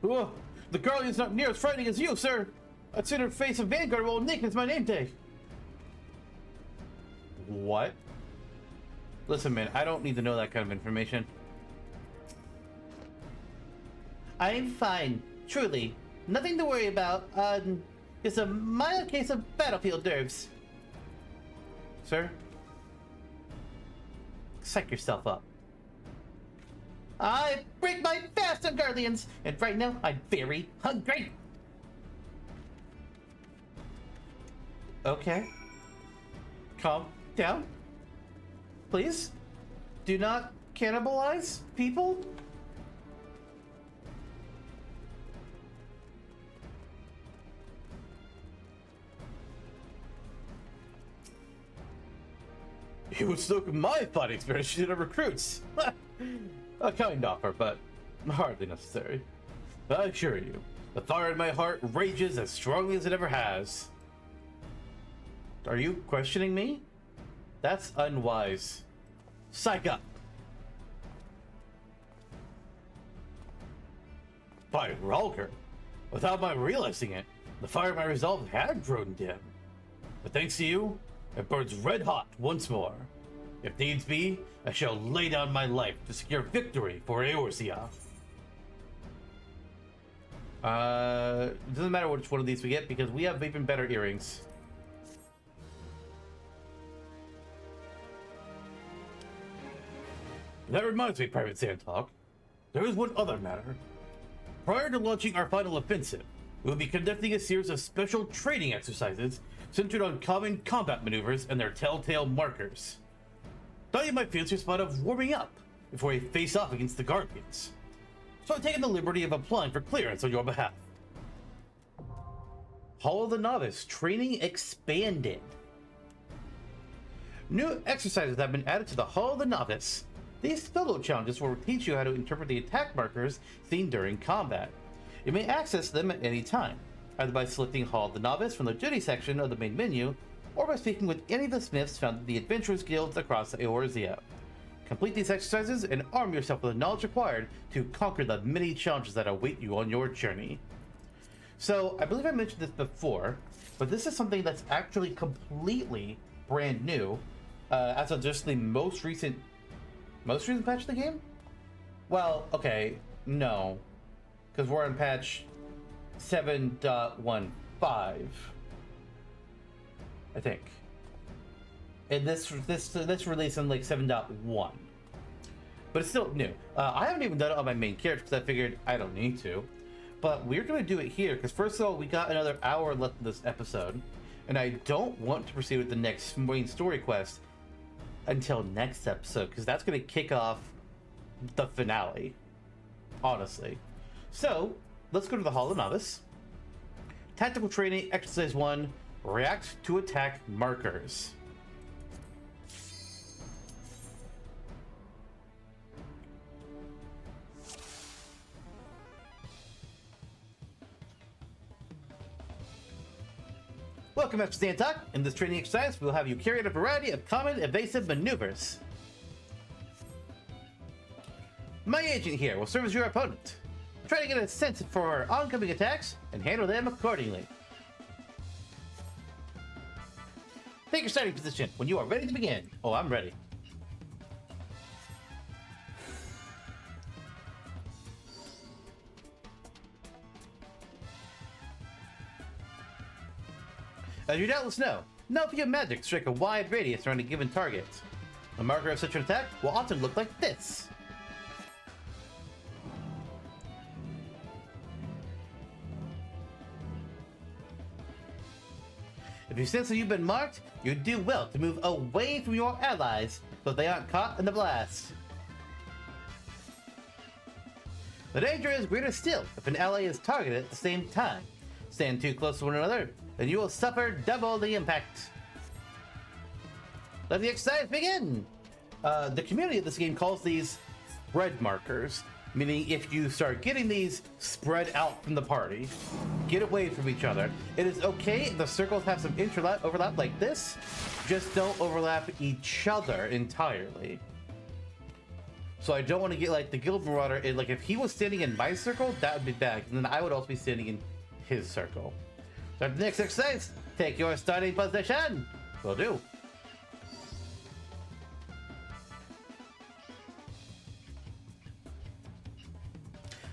Whoa! The Garleans not near as frightening as you, sir! I'd sooner face a vanguard while naked is my name tag. What? Listen, man, I don't need to know that kind of information. I'm fine. Truly. Nothing to worry about. It's a mild case of battlefield nerves. Sir? Psych yourself up. I break my fast on Garleans, and right now I'm very hungry. Okay. Calm down. Please. Do not cannibalize people. You would stoke my fighting experience to the recruits. A kind offer, but hardly necessary. I assure you, the fire in my heart rages as strongly as it ever has. Are you questioning me? That's unwise. Psych up. By Ralker, without my realizing it, the fire of my resolve had grown dim. But thanks to you, it burns red hot once more. If needs be, I shall lay down my life to secure victory for Eorzea. It doesn't matter which one of these we get because we have even better earrings. That reminds me, Private Sandtalk. There is one other matter. Prior to launching our final offensive, we will be conducting a series of special training exercises centered on common combat maneuvers and their telltale markers. Thought you might fancy a spot of warming up before we face off against the Garleans. So I've taken the liberty of applying for clearance on your behalf. Hall of the Novice training expanded. New exercises have been added to the Hall of the Novice. These solo challenges will teach you how to interpret the attack markers seen during combat. You may access them at any time, either by selecting Hall of the Novice from the duty section of the main menu, or by speaking with any of the smiths found in the Adventurers Guilds across Eorzea. Complete these exercises and arm yourself with the knowledge required to conquer the many challenges that await you on your journey. So, I believe I mentioned this before, but this is something that's actually completely brand new, as of just the most recent patch of the game? Well, okay, no, because we're on patch 7.15, I think. And this released on like 7.1, but it's still new. I haven't even done it on my main character because I figured I don't need to, but we're gonna do it here because first of all, we got another hour left in this episode, and I don't want to proceed with the next main story quest until next episode because that's going to kick off the finale, honestly. So let's go to the Hall of Novice. Tactical training exercise 1, react to attack markers. Welcome back to Sandtalk. In this training exercise, we'll have you carry out a variety of common evasive maneuvers. My agent here will serve as your opponent. Try to get a sense for oncoming attacks and handle them accordingly. Take your starting position when you are ready to begin. Oh, I'm ready. As you doubtless know, Nelphia magic strike a wide radius around a given target. A marker of such an attack will often look like this. If you sense that you've been marked, you do well to move away from your allies so they aren't caught in the blast. The danger is greater still if an ally is targeted at the same time. Stand too close to one another, and you will suffer double the impact. Let the exercise begin! The community of this game calls these spread markers, meaning if you start getting these, spread out from the party. Get away from each other. It is okay if the circles have some overlap like this, just don't overlap each other entirely. So I don't want to get like the Guild Marauder, like if he was standing in my circle, that would be bad, and then I would also be standing in his circle. So the next exercise, take your starting position. Will do.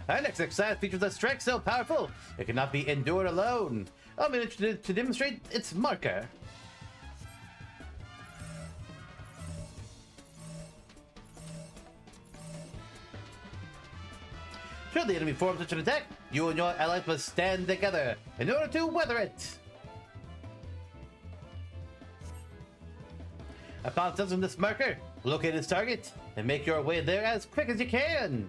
Our next exercise features a strike so powerful it cannot be endured alone. I'm interested to demonstrate its marker. Should the enemy form such an attack, you and your allies must stand together in order to weather it. Upon sensing this marker, locate its target and make your way there as quick as you can.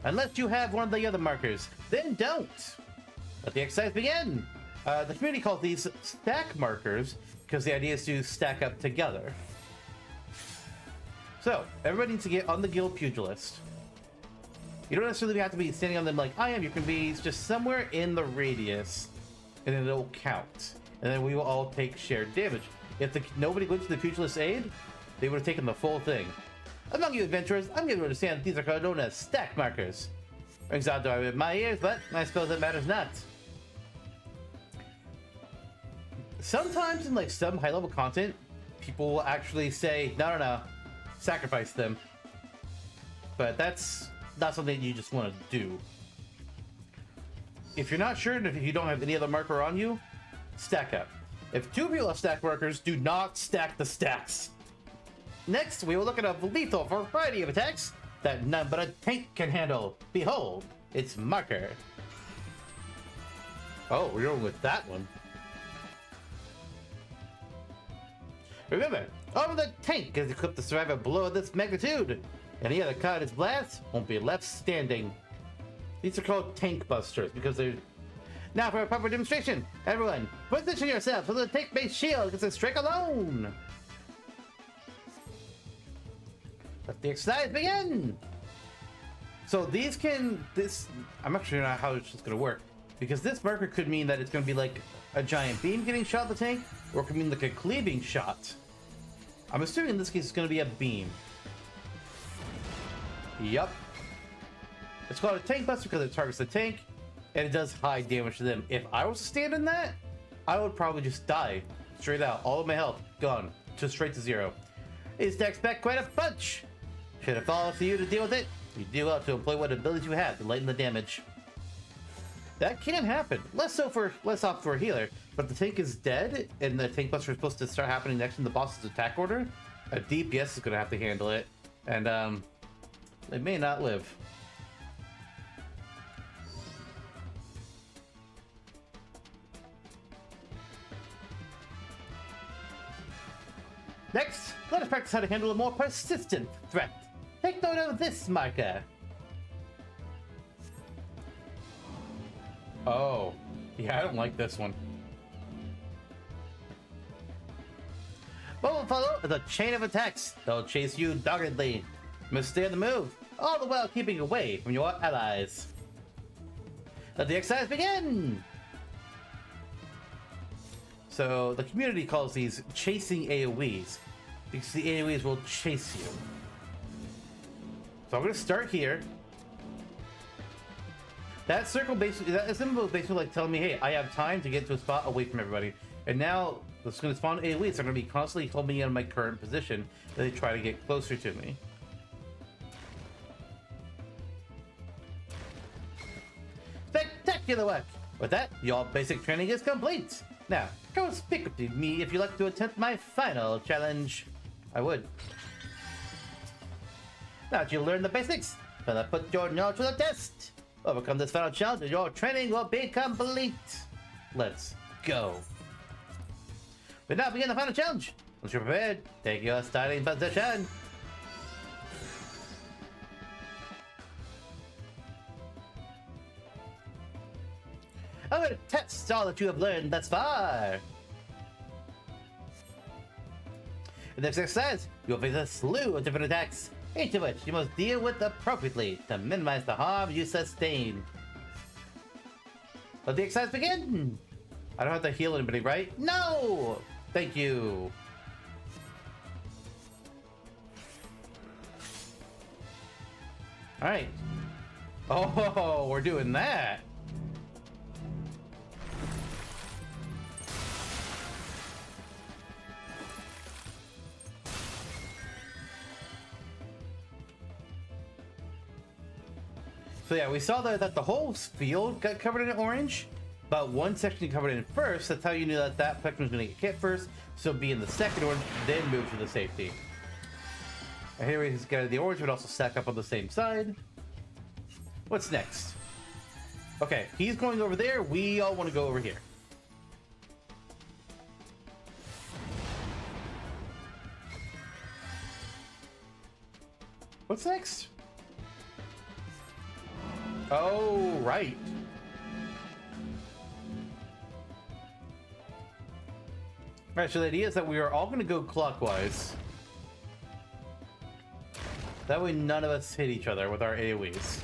Unless you have one of the other markers, then don't. Let the exercise begin. The community calls these stack markers because the idea is to stack up together. So, everybody needs to get on the guild pugilist. You don't necessarily have to be standing on them like I am. You can be just somewhere in the radius, and then it'll count. And then we will all take shared damage. If nobody went to the pugilist's aid, they would have taken the full thing. Among you adventurers, I'm going to understand that these are known as stack markers. Rings out to my ears, but I suppose it matters not. Sometimes in like some high level content, people will actually say, no, sacrifice them. But that's not something you just want to do. If you're not sure, and if you don't have any other marker on you, stack up. If two people have stack markers, do not stack the stacks. Next, we will look at a lethal variety of attacks that none but a tank can handle. Behold, its marker. Oh, we're going with that one. Remember, only the tank is equipped to survive a blow of this magnitude. Any other card is blast won't be left standing. These are called tank busters because they're... Now for a proper demonstration. Everyone, position yourself so the tank-based shield against a strike alone. Let the exercise begin. So these can... I'm not sure how it's just going to work. Because this marker could mean that it's going to be like a giant beam getting shot at the tank, or it could mean like a cleaving shot. I'm assuming in this case it's going to be a beam. Yup. It's called a tank buster because it targets the tank, and it does high damage to them. If I was to stand in that, I would probably just die. Straight out. All of my health gone. Just straight to zero. It stacks back quite a bunch. Should it fall to you to deal with it, you do well to employ what abilities you have to lighten the damage. That can happen. Less off for a healer, but the tank is dead, and the tank buster is supposed to start happening next in the boss's attack order. A DPS is going to have to handle it, and they may not live. Next, let us practice how to handle a more persistent threat. Take note of this marker. Oh, yeah, I don't like this one. What will follow is a chain of attacks. They'll chase you doggedly. You must stay on the move, all the while keeping away from your allies. Let the exercise begin! So the community calls these chasing AoEs, because the AoEs will chase you. So I'm going to start here. That circle basically, that symbol is basically like telling me, hey, I have time to get to a spot away from everybody. And now it's going to spawn AoEs. They're going to be constantly holding me in my current position as they try to get closer to me. Spectacular work! With that, your basic training is complete. Now, come speak with me if you'd like to attempt my final challenge. I would. Now that you learn the basics, gonna put your knowledge to the test. Overcome this final challenge and your training will be complete. Let's go. We now begin the final challenge. Once you're prepared, take your starting position. I'm going to test all that you have learned thus far. In this exercise, you'll face a slew of different attacks, each of which you must deal with appropriately to minimize the harm you sustain. Let the exercise begin! I don't have to heal anybody, right? No! Thank you. Alright. Oh, we're doing that. So yeah, we saw that the whole field got covered in orange, but one section covered in first. That's how you knew that that section was going to get hit first. So be in the second orange, then move to the safety. And here he's got the orange, but also stack up on the same side. What's next? Okay, he's going over there. We all want to go over here. What's next? Oh, right. Alright, so the idea is that we are all going to go clockwise. That way none of us hit each other with our AoEs.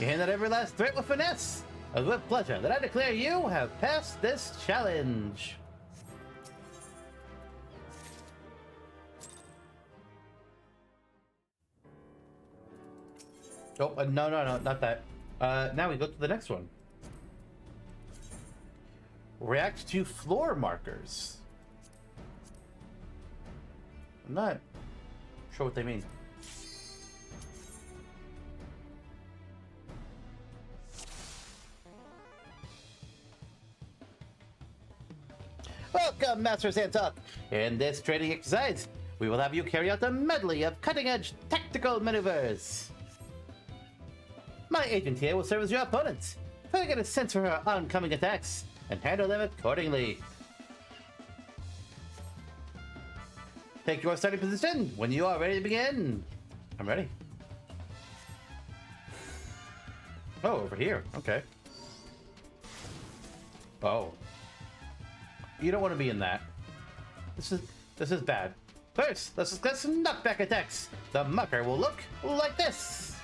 You handle every last threat with finesse. It is with pleasure that I declare you have passed this challenge. Oh, no, not that. Now we go to the next one. React to floor markers. I'm not sure what they mean. Welcome, Master Santok! In this training exercise, we will have you carry out a medley of cutting-edge tactical maneuvers. My agent here will serve as your opponent, try to get a sense for her oncoming attacks and handle them accordingly. Take your starting position when you are ready to begin. I'm ready. Oh, over here. Okay. Oh. You don't want to be in that. This is bad. First, let's discuss some knockback attacks. The marker will look like this.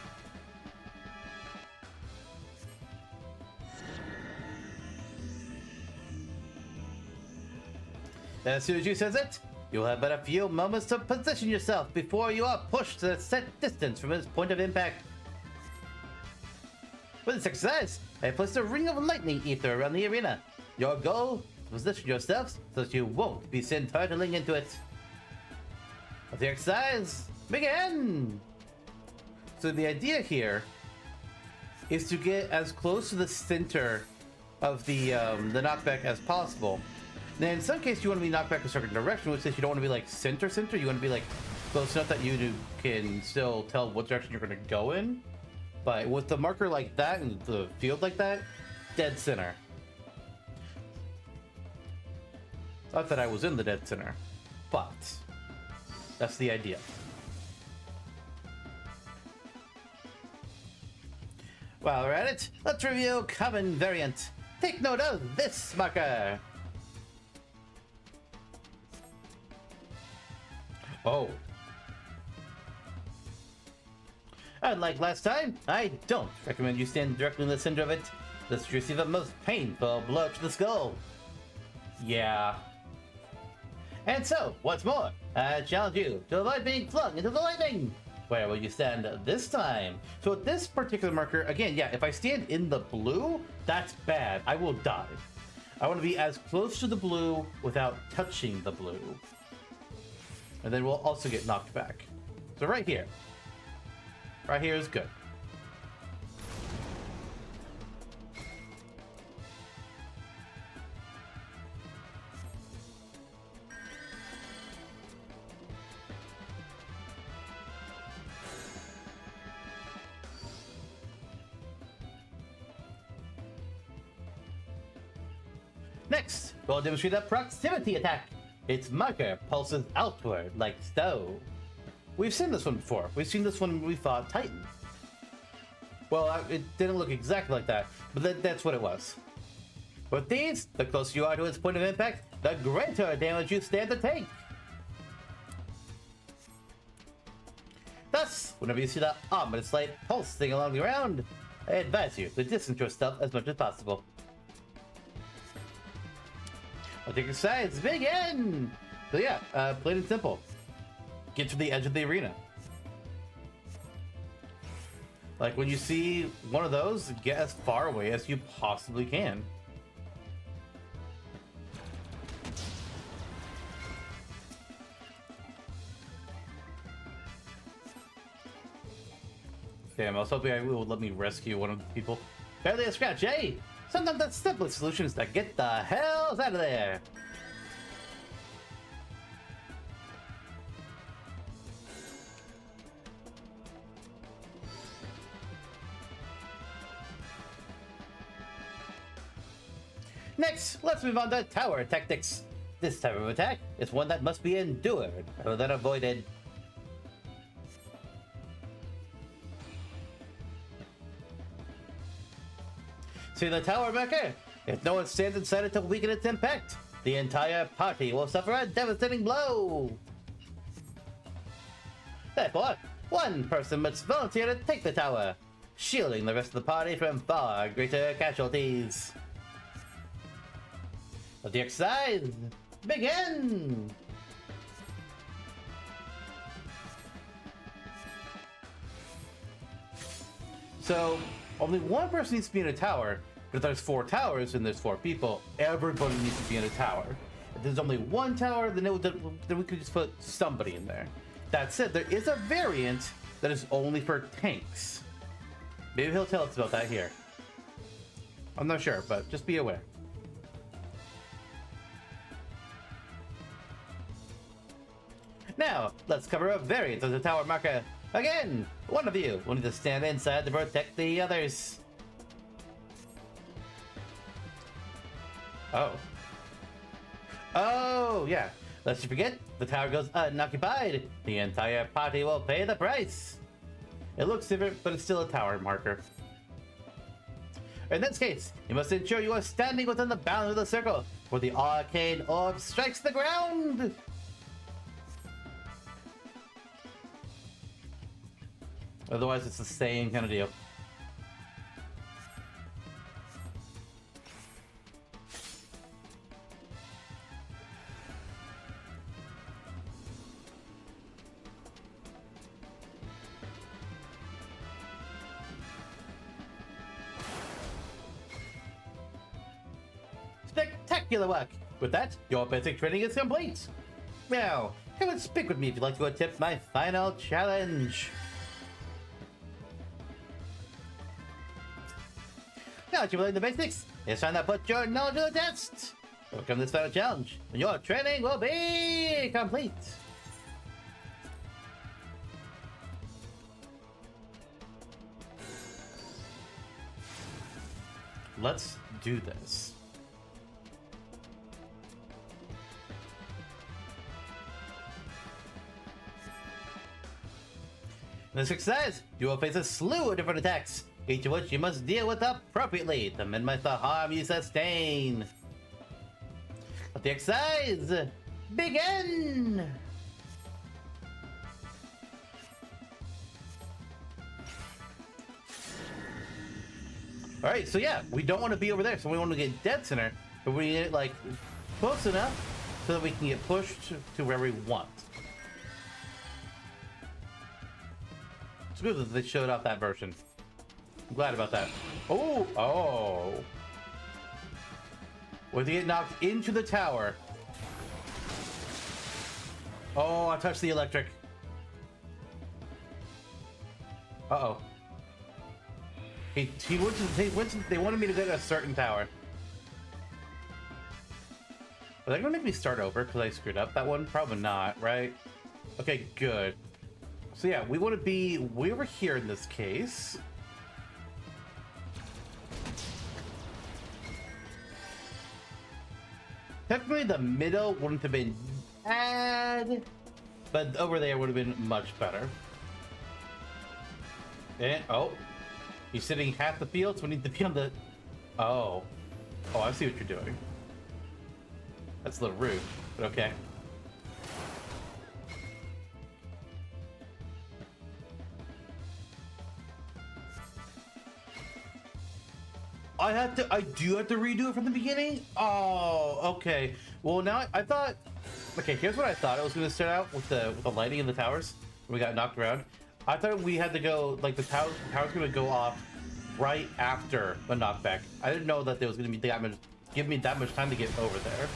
As soon as you sense it, you'll have but a few moments to position yourself before you are pushed to a set distance from its point of impact. With this exercise, I placed a ring of lightning ether around the arena. Your goal is to position yourself so that you won't be sent hurtling into it. Let the exercise begin! So the idea here is to get as close to the center of the knockback as possible. Now, in some cases, you want to be knocked back a certain direction, which is you don't want to be like center. You want to be like close enough that you can still tell what direction you're going to go in. But with the marker like that and the field like that, dead center. Not that I was in the dead center, but that's the idea. While we're at it, let's review common variant. Take note of this marker. Oh. Unlike last time, I don't recommend you stand directly in the center of it. This will receive a most painful blow to the skull. Yeah. And so, what's more, I challenge you to avoid being flung into the lightning. Where will you stand this time? So with this particular marker, again, yeah, if I stand in the blue, that's bad. I will die. I want to be as close to the blue without touching the blue. And then we'll also get knocked back. So right here. Right here is good. Next, we'll demonstrate a proximity attack. Its marker pulses outward like so. We've seen this one before. We've seen this one when we fought Titan. Well, it didn't look exactly like that, but that's what it was. With these, the closer you are to its point of impact, the greater damage you stand to take. Thus, whenever you see that ominous light pulsing along the ground, I advise you to distance yourself as much as possible. I'll take your sides, begin! So yeah, plain and simple. Get to the edge of the arena. Like when you see one of those, get as far away as you possibly can. Damn, I was hoping it would let me rescue one of the people. Barely a scratch, eh? Sometimes the simplest solution is to get the hell out of there. Next, let's move on to tower tactics. This type of attack is one that must be endured rather than avoided. See the tower marker? If no one stands inside it to weaken its impact, the entire party will suffer a devastating blow. Therefore, one person must volunteer to take the tower. shielding the rest of the party from far greater casualties. Let the exercise begin! So, only one person needs to be in a tower, but if there's 4 towers and there's 4 people, everybody needs to be in a tower. If there's only one tower, then we could just put somebody in there. That said, there is a variant that is only for tanks. Maybe he'll tell us about that here. I'm not sure, but just be aware. Now, let's cover a variant of the tower marker. Again, one of you will need to stand inside to protect the others. Oh. Oh, yeah. Lest you forget, the tower goes unoccupied. The entire party will pay the price. It looks different, but it's still a tower marker. In this case, you must ensure you are standing within the bounds of the circle, where the arcane orb strikes the ground. Otherwise, it's the same kind of deal. Spectacular work! With that, your basic training is complete. Now, come and speak with me if you'd like to attempt my final challenge. Now that you've learned the basics, it's time to put your knowledge to the test. Overcome this final challenge, and your training will be complete. Let's do this. In this exercise, you will face a slew of different attacks, each of which you must deal with appropriately to minimize the harm you sustain. Let the exercise begin! Alright, so yeah, we don't want to be over there, so we want to get dead center, but we need it like close enough so that we can get pushed to where we want. It's good that they showed off that version. I'm glad about that. Oh, oh. When they get knocked into the tower. Oh, I touched the electric. Uh-oh. They wanted me to go to a certain tower. Are they gonna make me start over because I screwed up that one? Probably not, right? Okay, good. So yeah, we want to be way over here in this case. Technically, the middle wouldn't have been bad, but over there would have been much better. And, oh, he's sitting half the field, so we need to be on the... Oh. Oh, I see what you're doing. That's a little rude, but okay. I do have to redo it from the beginning? Oh, okay. Well, now I thought, okay, here's what I thought. I was going to start out with the lighting in the towers. We got knocked around. I thought we had to go, like the tower's going to go off right after the knockback. I didn't know that there was going to be that much, give me that much time to get over there.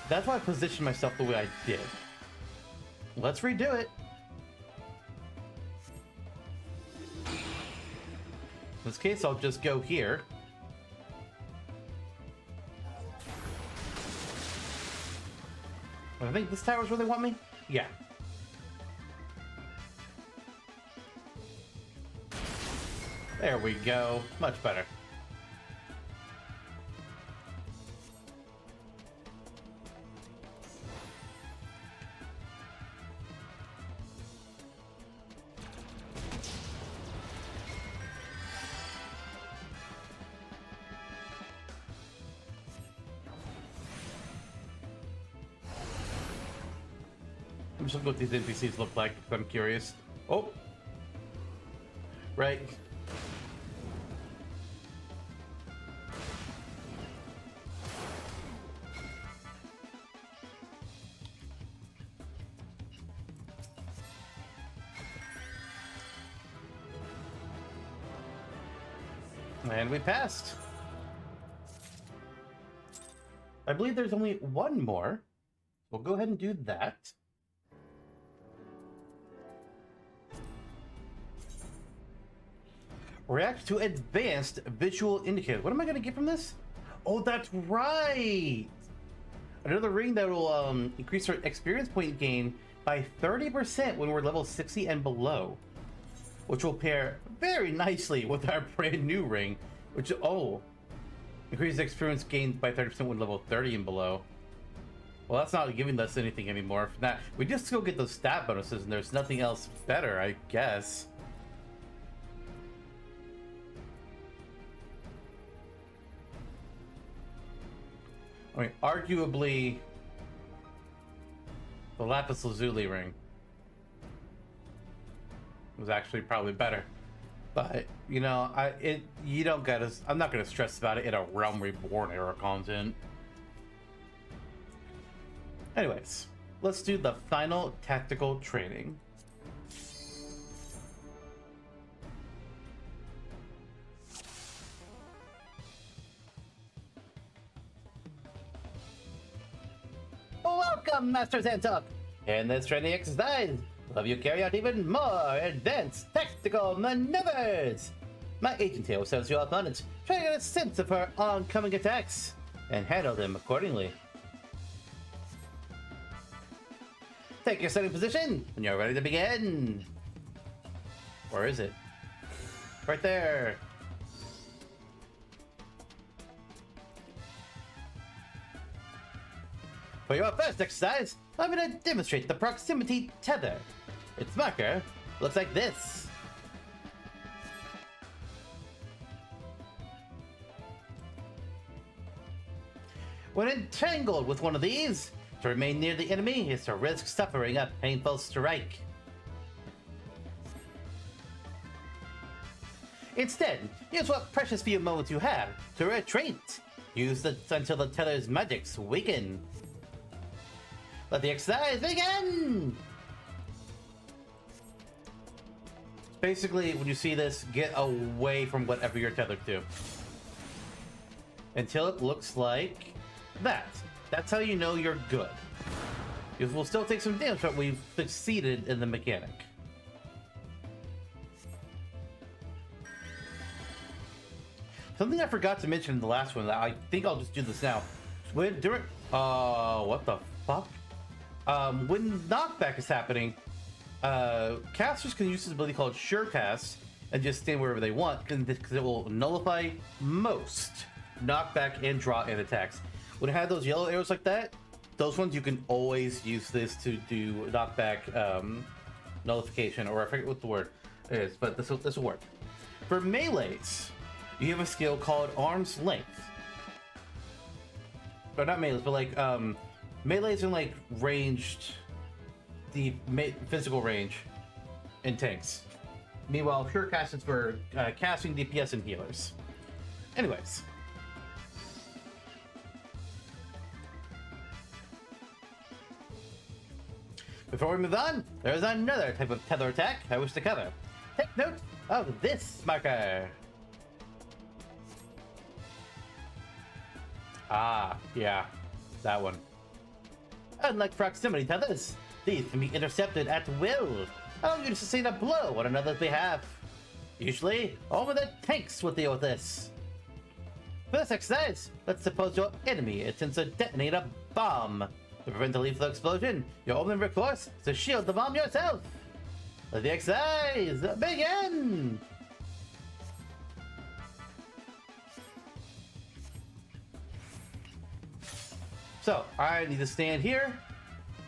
That's why I positioned myself the way I did. Let's redo it. In this case, I'll just go here. I think this tower's where they want me? Yeah. There we go. Much better. I'm just looking at what these NPCs look like, because I'm curious. Oh! right? And we passed. I believe there's only one more. We'll go ahead and do that. React to advanced visual indicator. What am I going to get from this? Oh, that's right. Another ring that will increase our experience point gain by 30% when we're level 60 and below, which will pair very nicely with our brand new ring, which, increases experience gained by 30% when level 30 and below. Well, that's not giving us anything anymore. Now, we just go get those stat bonuses, and there's nothing else better, I guess. I mean, arguably, the Lapis Lazuli ring was actually probably better. But, you know, you don't gotta, I'm not gonna stress about it in a Realm Reborn era content. Anyways, let's do the final tactical training. Welcome, Masters and Top! In this training exercise, we'll have you carry out even more advanced tactical maneuvers! My agent here will sense your opponent, try to get a sense of her oncoming attacks, and handle them accordingly. Take your starting position when you're ready to begin! Where is it? Right there! For your first exercise, I'm going to demonstrate the proximity tether. Its marker looks like this. When entangled with one of these, to remain near the enemy is to risk suffering a painful strike. Instead, use what precious few moments you have to retreat. Use it until the tether's magics weaken. Let the exercise begin! Basically, when you see this, get away from whatever you're tethered to. Until it looks like that. That's how you know you're good. Because we'll still take some damage, but we've succeeded in the mechanic. Something I forgot to mention in the last one, that I think I'll just do this now. What the fuck? When knockback is happening, casters can use this ability called Sure Cast and just stand wherever they want, because it will nullify most knockback and draw in attacks. When it had those yellow arrows like that, those ones you can always use this to do knockback nullification, or I forget what the word is, but this will work. For melees, you have a skill called Arm's Length. Or not melees, but like melees in like ranged, the physical range in tanks. Meanwhile, Sure Cast is for casting DPS and healers. Anyways. Before we move on, there's another type of tether attack I wish to cover. Take note of this marker. Ah, yeah, that one. Unlike proximity tethers, these can be intercepted at will, allowing you to sustain a blow on another's behalf. Usually, only the tanks will deal with this. For this exercise, let's suppose your enemy intends to detonate a bomb. To prevent a lethal explosion, your only recourse is to shield the bomb yourself. Let the exercise begin! So, I need to stand here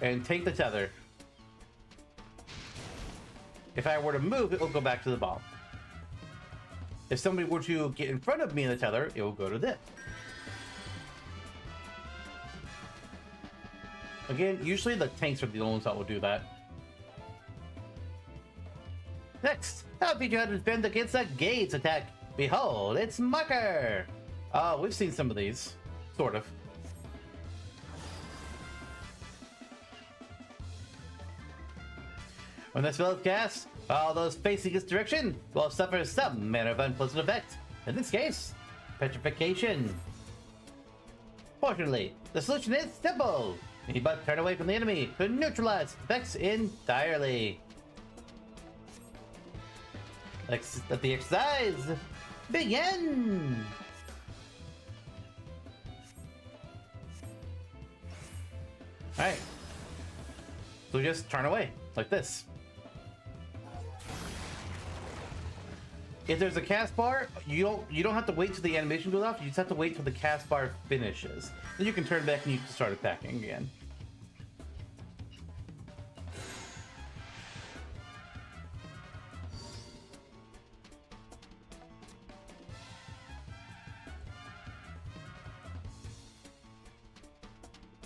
and take the tether. If I were to move, it will go back to the bomb. If somebody were to get in front of me in the tether, it will go to this. Again, usually the tanks are the only ones that will do that. Next, I'll teach you how to defend against that gaze attack. Behold, it's Marker! Oh, we've seen some of these. Sort of. When this spell is cast, all those facing its direction will suffer some manner of unpleasant effect. In this case, petrification. Fortunately, the solution is simple. You but turn away from the enemy to neutralize its effects entirely. Let the exercise begin! Alright. So just turn away, like this. If there's a cast bar, you don't have to wait till the animation goes off, you just have to wait till the cast bar finishes. Then you can turn back and you can start attacking again.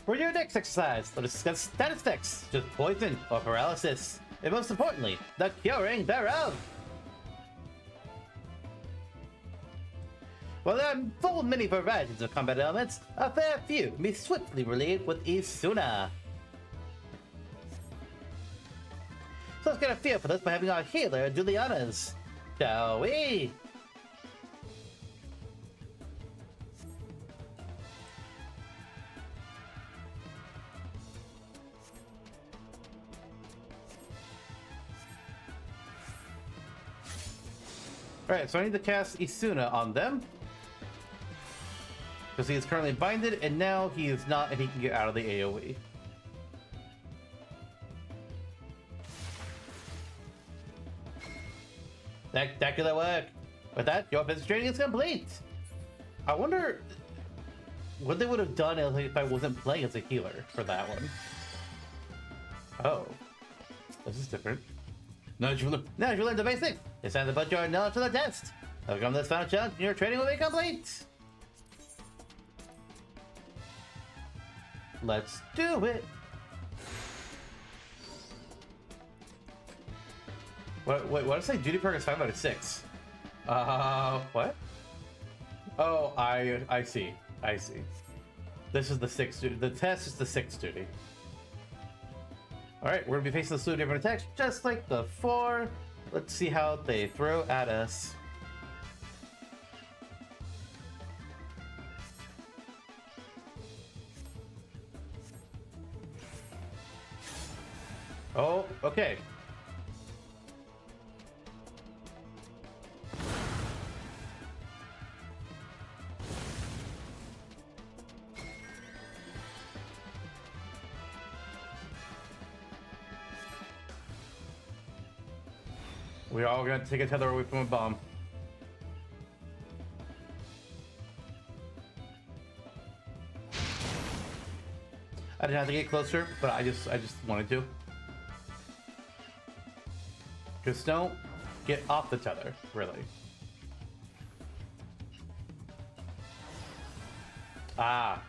For your next exercise, let us discuss status effects, such as poison or paralysis, and most importantly, the curing thereof. While there are full many varieties of combat elements, a fair few can be swiftly relieved with Eorzea. So let's get a feel for this by having our healer do the honors, shall we? Alright, so I need to cast Eorzea on them. Because he is currently binded, and now he is not, and he can get out of the AoE. Spectacular work! With that, your business training is complete! I wonder what they would have done if I wasn't playing as a healer for that one. Oh. This is different. Now that you learn the basics, it's time to put your knowledge to the test. Overcome this final challenge, and your training will be complete. Let's do it. What did I say? Duty perk is 5 out of 6. What? Oh, I see. I see. This is the 6th duty. The test is the 6th duty. Alright, we're gonna be facing the slew of different attacks, just like before. Let's see how they throw at us. Oh, okay. We're all gonna take a tether away from a bomb. I didn't have to get closer, but I just wanted to. Just don't get off the tether, really. Ah.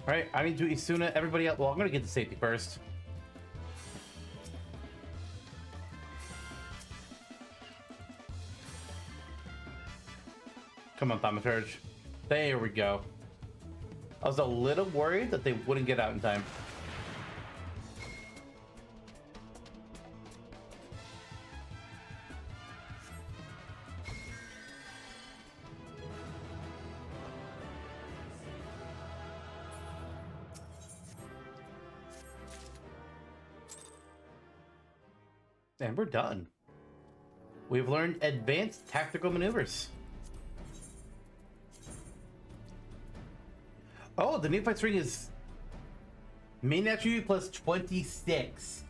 Alright, I need to Eorzea everybody else. Well, I'm gonna get the safety first. Come on, Thaumaturge. There we go. I was a little worried that they wouldn't get out in time. And we're done. We've learned advanced tactical maneuvers. Oh, the Neophyte string is main attribute plus 26.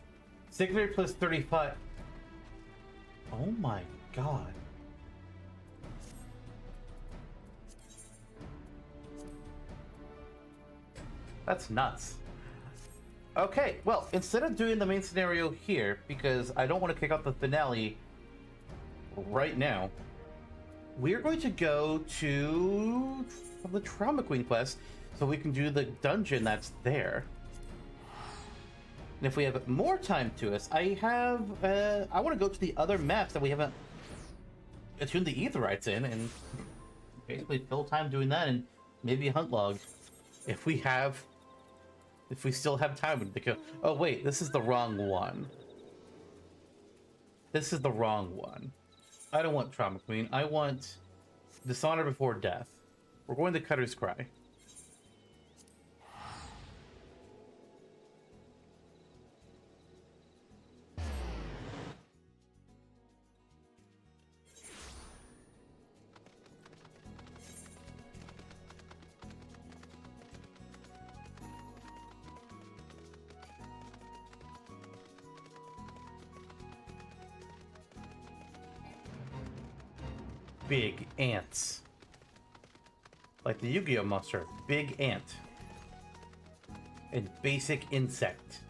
Secondary plus 35. Oh my god. That's nuts. Okay, well, instead of doing the main scenario here, because I don't want to kick off the finale right now, we're going to go to the Trauma Queen quest so we can do the dungeon that's there. And if we have more time to us, I want to go to the other maps that we haven't attuned the Aetherites in and basically fill time doing that, and maybe a hunt log if we still have time. Oh wait, this is the wrong one. This is the wrong one. I don't want Trauma Queen. I want Dishonor Before Death. We're going to Cutter's Cry. Big ants. Like the Yu-Gi-Oh monster, big ant. And basic insect.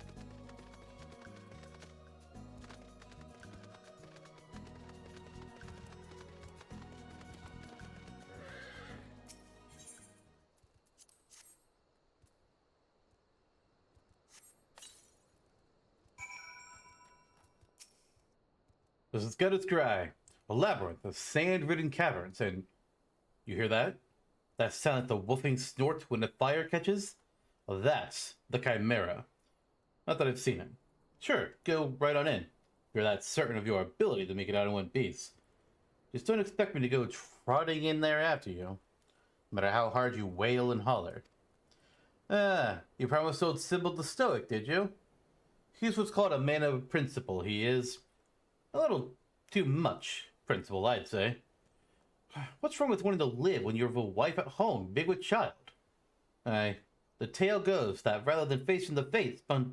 This is Cutter's Cry. A labyrinth of sand-ridden caverns, and you hear that? That sound like the wolfing snort when the fire catches? Well, that's the Chimera. Not that I've seen him. Sure, go right on in. You're that certain of your ability to make it out in one piece. Just don't expect me to go trotting in there after you, no matter how hard you wail and holler. Ah, you promised old Sybil the Stoic, did you? He's what's called a man of principle, he is. A little too much principle, I'd say. What's wrong with wanting to live when you have a wife at home, big with child? Aye, the tale goes that rather than facing the fate spun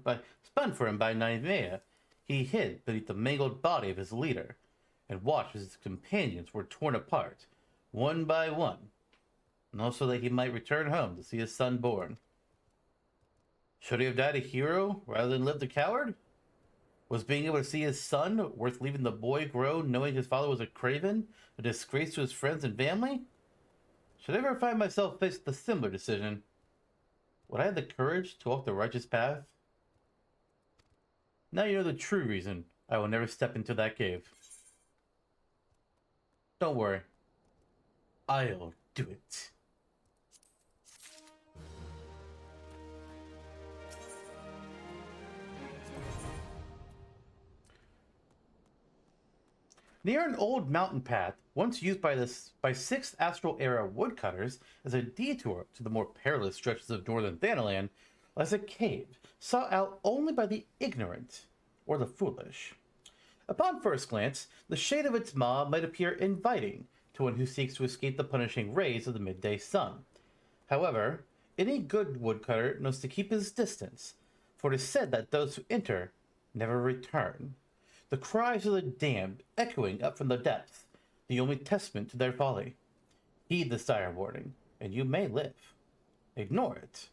for him by Nymeia, he hid beneath the mangled body of his leader, and watched as his companions were torn apart, one by one, and also that he might return home to see his son born. Should he have died a hero rather than lived a coward? Was being able to see his son worth leaving the boy grow knowing his father was a craven, a disgrace to his friends and family? Should I ever find myself faced with a similar decision, would I have the courage to walk the righteous path? Now you know the true reason I will never step into that cave. Don't worry. I'll do it. Near an old mountain path, once used by 6th Astral Era woodcutters as a detour to the more perilous stretches of northern Thanalan, lies a cave sought out only by the ignorant or the foolish. Upon first glance, the shade of its maw might appear inviting to one who seeks to escape the punishing rays of the midday sun. However, any good woodcutter knows to keep his distance, for it is said that those who enter never return. The cries of the damned echoing up from the depths, the only testament to their folly. Heed this dire warning, and you may live. Ignore it,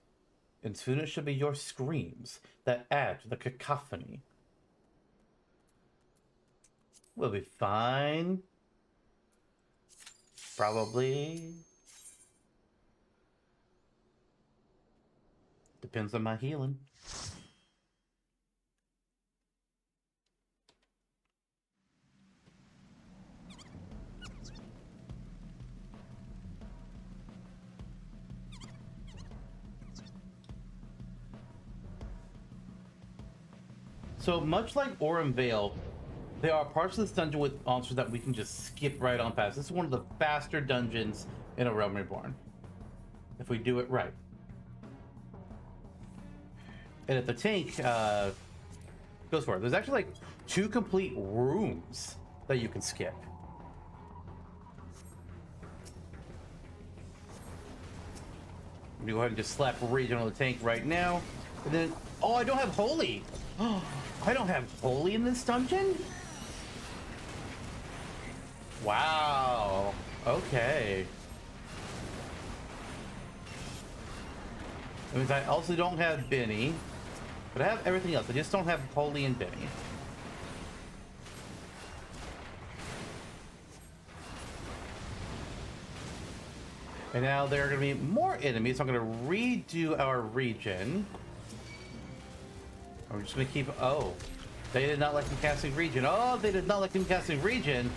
and soon it shall be your screams that add to the cacophony. We'll be fine. Probably. Depends on my healing. So much like Aurum Vale, there are parts of this dungeon with monsters that we can just skip right on past. This is one of the faster dungeons in a Realm Reborn, if we do it right. And if the tank goes for it, there's actually like 2 complete rooms that you can skip. I'm gonna go ahead and just slap Rage on the tank right now. And then, oh, I don't have Holy. Oh, I don't have Holy in this dungeon? Wow. Okay. That means I also don't have Benny, but I have everything else. I just don't have Holy and Benny. And now there are going to be more enemies. So I'm going to redo our region. We're just going to keep... Oh, they did not like him casting region. Oh, they did not like him casting region.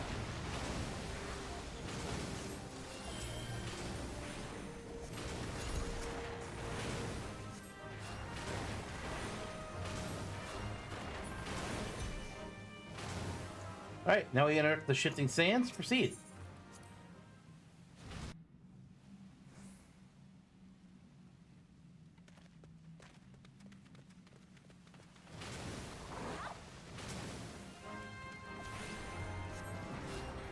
All right, now we enter the shifting sands. Proceed.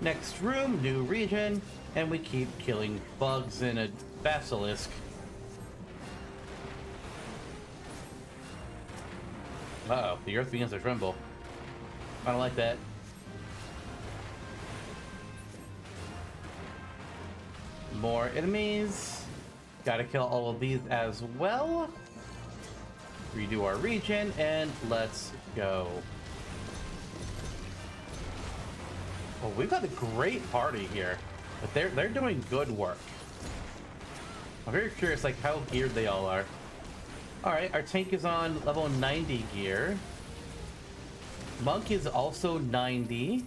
Next room, new region, and we keep killing bugs in a basilisk. Uh-oh, the earth begins to tremble. I don't like that. More enemies. Gotta kill all of these as well. Redo our region, and let's go. Well, we've got a great party here, but they're doing good work. I'm very curious, like, how geared they all are. All right, our tank is on level 90 gear. Monk is also 90.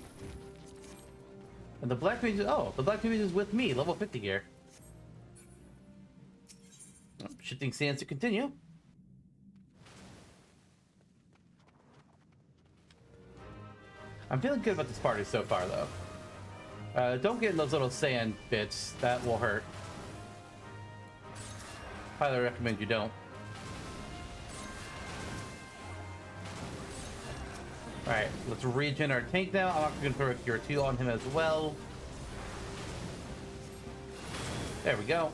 And the Black Mage, oh, the Black Mage is with me, level 50 gear. Shifting sands to continue. I'm feeling good about this party so far, though. Don't get in those little sand bits. That will hurt. Highly recommend you don't. Alright, let's regen our tank now. I'm actually going to throw a Cure 2 on him as well. There we go.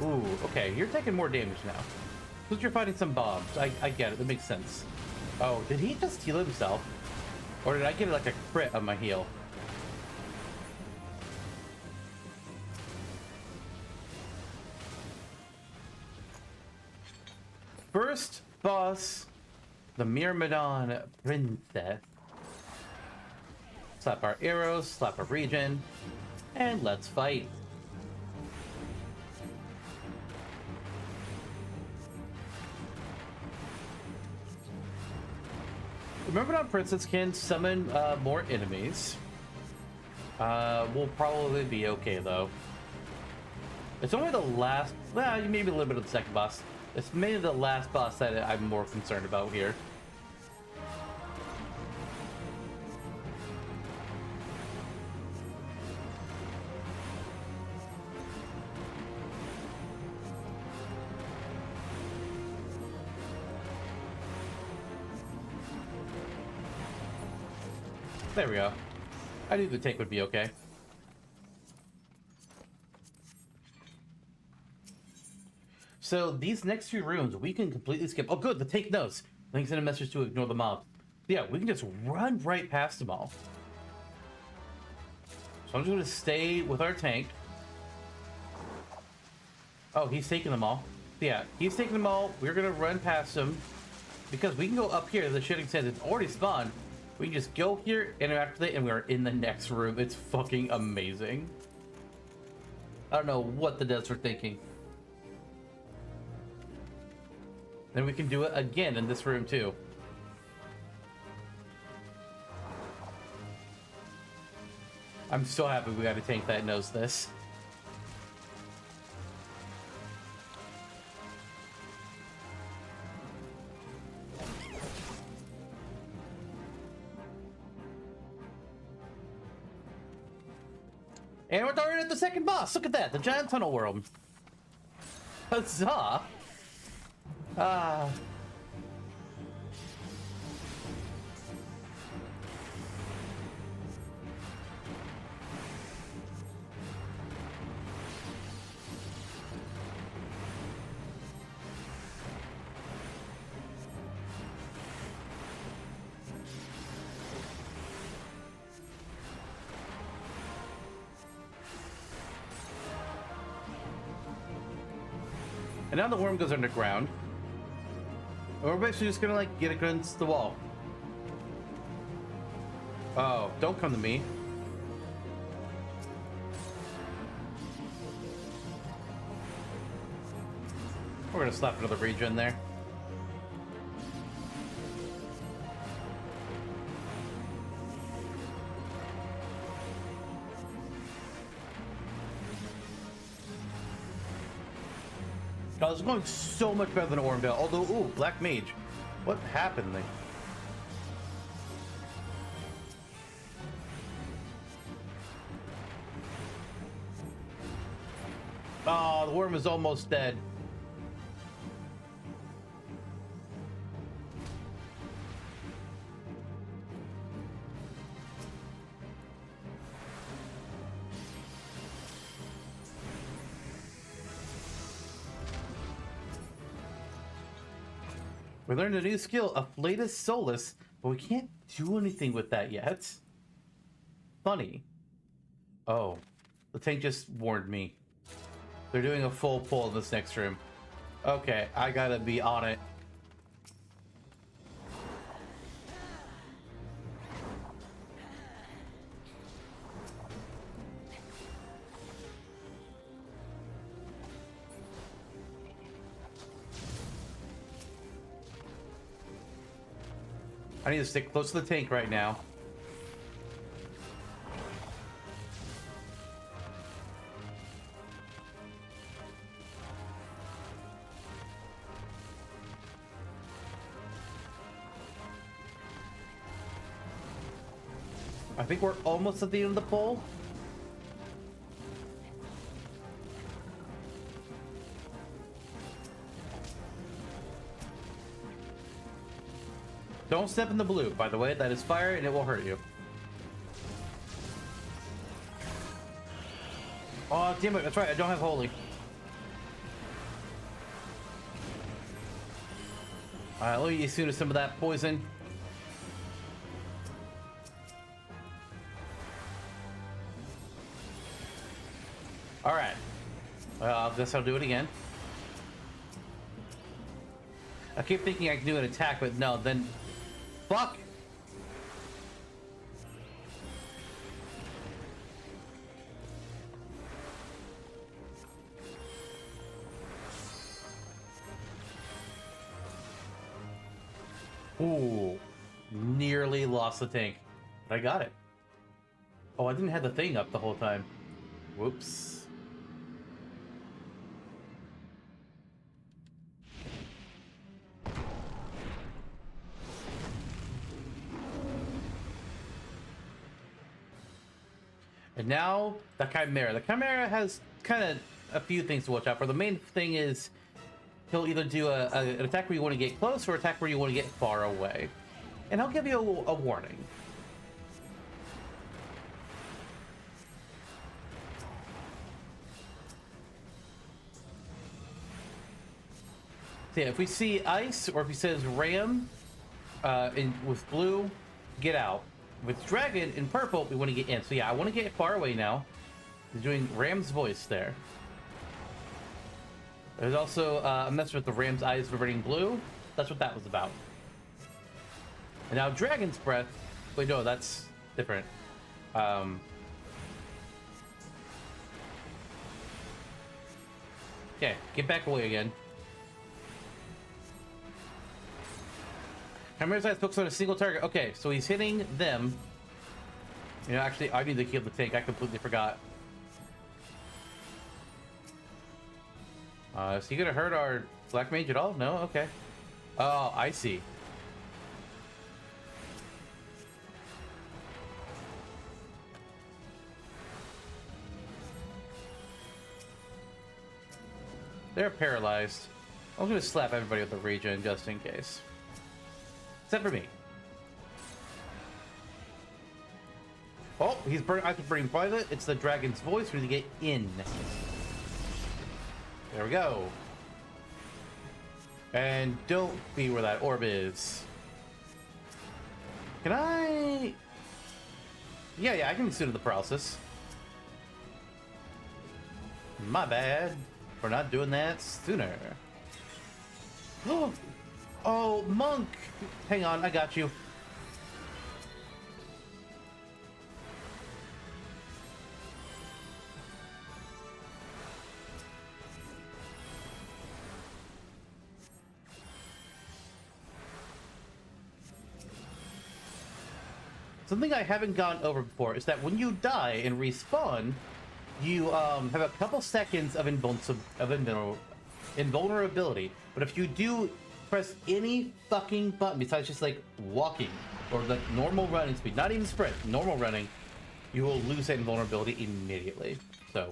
Ooh, okay, you're taking more damage now. Because you're fighting some bombs. I get it, that makes sense. Oh, did he just heal himself? Or did I get like a crit on my heal? First boss, the Myrmidon Princess. Slap our arrows, slap a region, and let's fight. Myrmidon Princess can summon more enemies. We'll probably be okay though. It's only the last, well, maybe a little bit of the second boss. It's mainly the last boss that I'm more concerned about here. There we go. I knew the tank would be okay. So these next few rooms we can completely skip. Oh good, the tank knows. Links in a message to ignore the mob. Yeah, we can just run right past them all. So I'm just gonna stay with our tank. Oh, he's taking them all. Yeah, he's taking them all. We're gonna run past him. Because we can go up here, the shooting sands it's already spawned. We can just go here, interact with it, and we're in the next room. It's fucking amazing. I don't know what the devs were thinking. Then we can do it again in this room too. I'm so happy we got a tank that knows this. And we're already at the second boss. Look at that, the giant tunnel world. Huzzah! Ah. And now the worm goes underground. And we're basically just gonna like get against the wall. Oh, don't come to me. We're gonna slap another regen there. God, it's going so much better than Ormdale. Although, ooh, Black Mage. What happened there? Oh, the worm is almost dead. We learned a new skill, Afflatus Solus, but we can't do anything with that yet. Funny. Oh, the tank just warned me. They're doing a full pull in this next room. Okay, I gotta be on it. I need to stick close to the tank right now. I think we're almost at the end of the pole. Don't step in the blue, by the way. That is fire and it will hurt you. Oh, damn it. That's right. I don't have holy. Alright, let me get you to some of that poison. Alright. Well, I guess I'll do it again. I keep thinking I can do an attack, but no, then... Fuck! Ooh. Nearly lost the tank. But I got it. Oh, I didn't have the thing up the whole time. Whoops. And now the Chimera. The Chimera has kind of a few things to watch out for. The main thing is he'll either do an attack where you want to get close or attack where you want to get far away. And he'll give you a warning. So yeah, if we see ice or if he says ram with blue, get out. With dragon in purple, we want to get in. So yeah, I want to get far away now. He's doing Ram's voice there. There's also a mess with the Ram's eyes reverting blue. That's what that was about. And now Dragon's Breath. Wait, no, that's different. Okay, get back away again. Chimera's eyes focus on a single target. Okay, so he's hitting them. You know, actually, I need to heal the tank. I completely forgot. Is he gonna hurt our Black Mage at all? No? Okay. Oh, I see. They're paralyzed. I'm gonna slap everybody with the regen just in case. Except for me. Oh, he's burning. I have to bring private. It's the dragon's voice. We need to get in. There we go. And don't be where that orb is. Can I? Yeah, I can be suited the paralysis. My bad for not doing that sooner. Oh, monk! Hang on, I got you. Something I haven't gone over before is that when you die and respawn, you have a couple seconds of invulnerability. But if you do press any fucking button besides just like walking or like normal running speed, not even sprint, normal running, you will lose that invulnerability immediately. So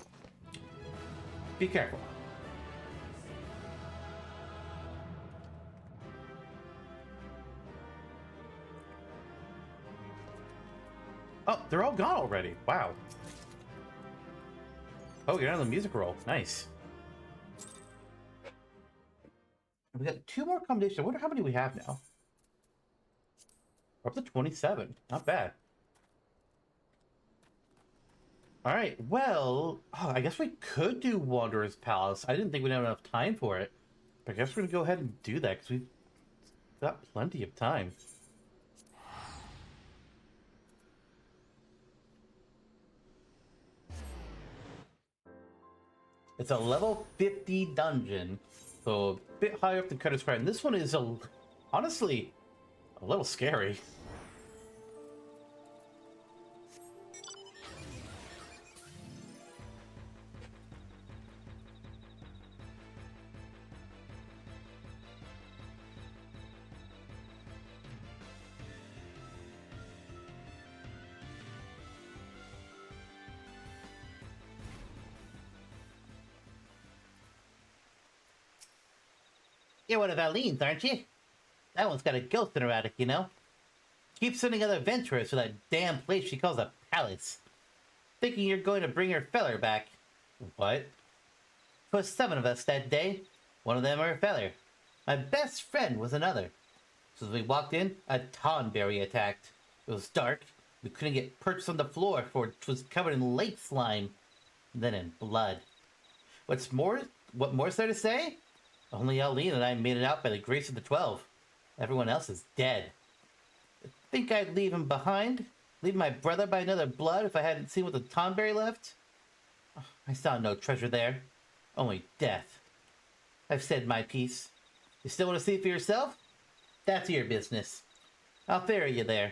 be careful. Oh, they're all gone already. Wow. Oh, you're on the music roll. Nice. We got 2 more combinations. I wonder how many we have now. We're up to 27. Not bad. All right. Well, I guess we could do Wanderer's Palace. I didn't think we'd have enough time for it. But I guess we're going to go ahead and do that because we've got plenty of time. It's a level 50 dungeon, so a bit higher up than Cutter's Cry. And this one is, honestly, a little scary. You're one of Arlene's, aren't you? That one's got a ghost in her attic, you know? Keeps sending other adventurers to that damn place she calls a palace. Thinking you're going to bring her feller back. What? Twas 7 of us that day. One of them her feller. My best friend was another. So as we walked in, a tonberry attacked. It was dark. We couldn't get perched on the floor, for it was covered in lake slime. Then in blood. What more's there to say? Only Arlene and I made it out by the grace of the 12. Everyone else is dead. Think I'd leave him behind? Leave my brother by another blood if I hadn't seen what the Tonberry left? I saw no treasure there. Only death. I've said my piece. You still want to see for yourself? That's your business. I'll ferry you there.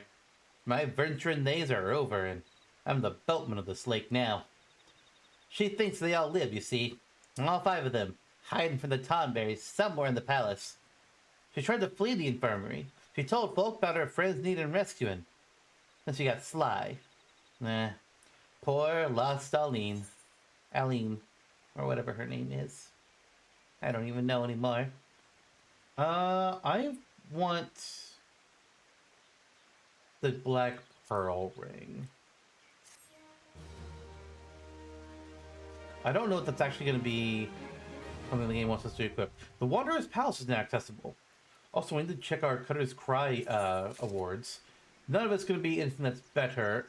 My venturing days are over, and I'm the boatman of this lake now. She thinks they all live, you see. All 5 of them. Hiding from the Tonberries somewhere in the palace. She tried to flee the infirmary. She told folk about her friends needing rescuing. Then she got sly. Poor lost Aline. Aline, or whatever her name is. I don't even know anymore. I want the Black Pearl ring. I don't know if that's actually going to be something the game wants us to equip. The Wanderer's Palace is now accessible. Also, we need to check our Cutter's Cry awards. None of it's going to be anything that's better,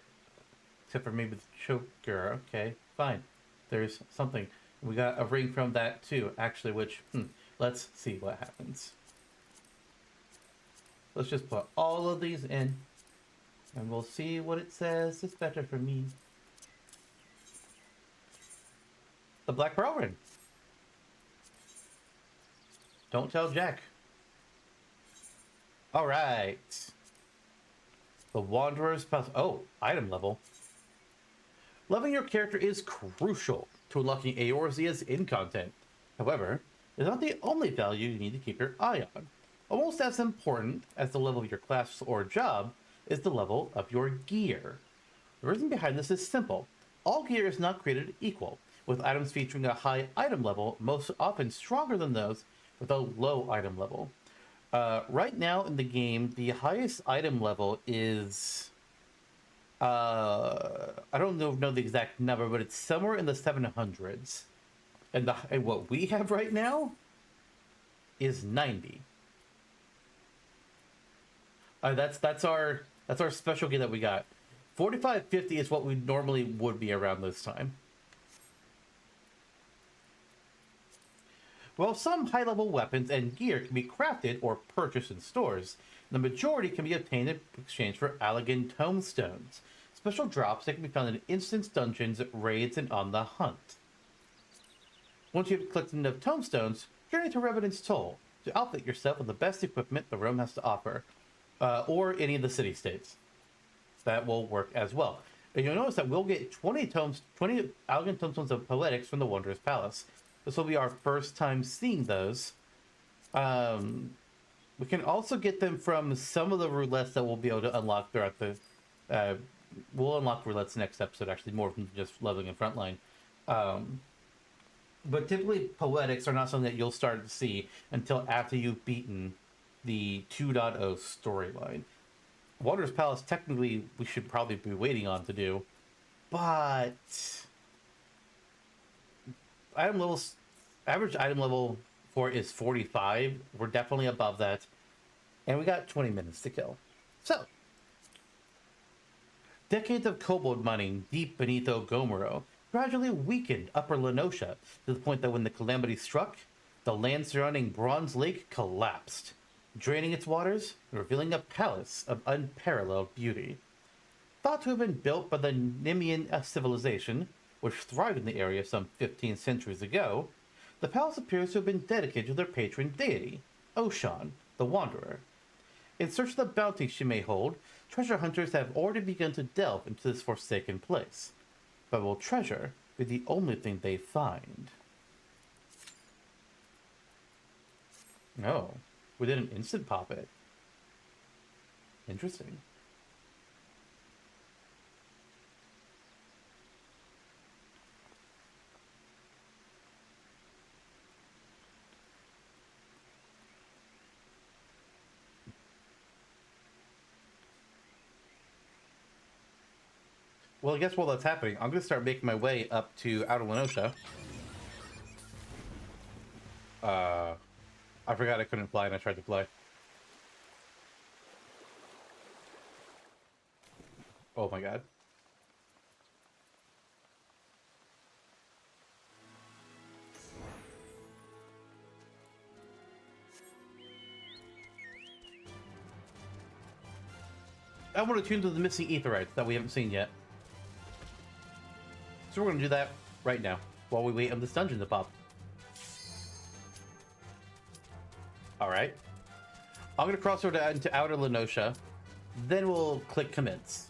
except for maybe the Choker. Okay, fine. There's something. We got a ring from that too, actually, which, let's see what happens. Let's just put all of these in, and we'll see what it says. It's better for me. The Black Pearl ring. Don't tell Jack. All right. The Wanderer's Path. Oh, item level. Leveling your character is crucial to unlocking Eorzea's in-content. However, it's not the only value you need to keep your eye on. Almost as important as the level of your class or job is the level of your gear. The reason behind this is simple. All gear is not created equal, with items featuring a high item level most often stronger than those with a low item level. Right now in the game, the highest item level is... I don't know the exact number, but it's somewhere in the 700s. And what we have right now is 90. That's our special gear that we got. 4550 is what we normally would be around this time. While some high-level weapons and gear can be crafted or purchased in stores, the majority can be obtained in exchange for Allegan tomestones, special drops that can be found in instance dungeons, raids, and on the hunt. Once you have collected enough tomestones, journey to Revenant's Toll to outfit yourself with the best equipment the realm has to offer, or any of the city-states. That will work as well. And you'll notice that we'll get 20 Allegan tomestones of Poetics from the Wanderer's Palace. This will be our first time seeing those. We can also get them from some of the roulettes that we'll be able to unlock throughout the... we'll unlock roulettes next episode, actually, more than just leveling in Frontline. But typically, Poetics are not something that you'll start to see until after you've beaten the 2.0 storyline. Wanderer's Palace, technically, we should probably be waiting on to do. But... average item level for it is 45. We're definitely above that. And we got 20 minutes to kill. So, decades of kobold mining deep beneath Ogomoro gradually weakened Upper Lenosha to the point that when the calamity struck, the land surrounding Bronze Lake collapsed, draining its waters and revealing a palace of unparalleled beauty. Thought to have been built by the Nemean civilization, which thrived in the area some 15 centuries ago, the palace appears to have been dedicated to their patron deity, Archon, the Wanderer. In search of the bounty she may hold, treasure hunters have already begun to delve into this forsaken place. But will treasure be the only thing they find? No, we did an instant pop it. Interesting. Well, I guess while that's happening, I'm going to start making my way up to Outer Lenosha. I forgot I couldn't fly and I tried to fly. Oh my god. I want to tune to the missing aetherites that we haven't seen yet. So we're going to do that right now, while we wait on this dungeon to pop. Alright. I'm going to cross over into Outer Lenosha, then we'll click Commence.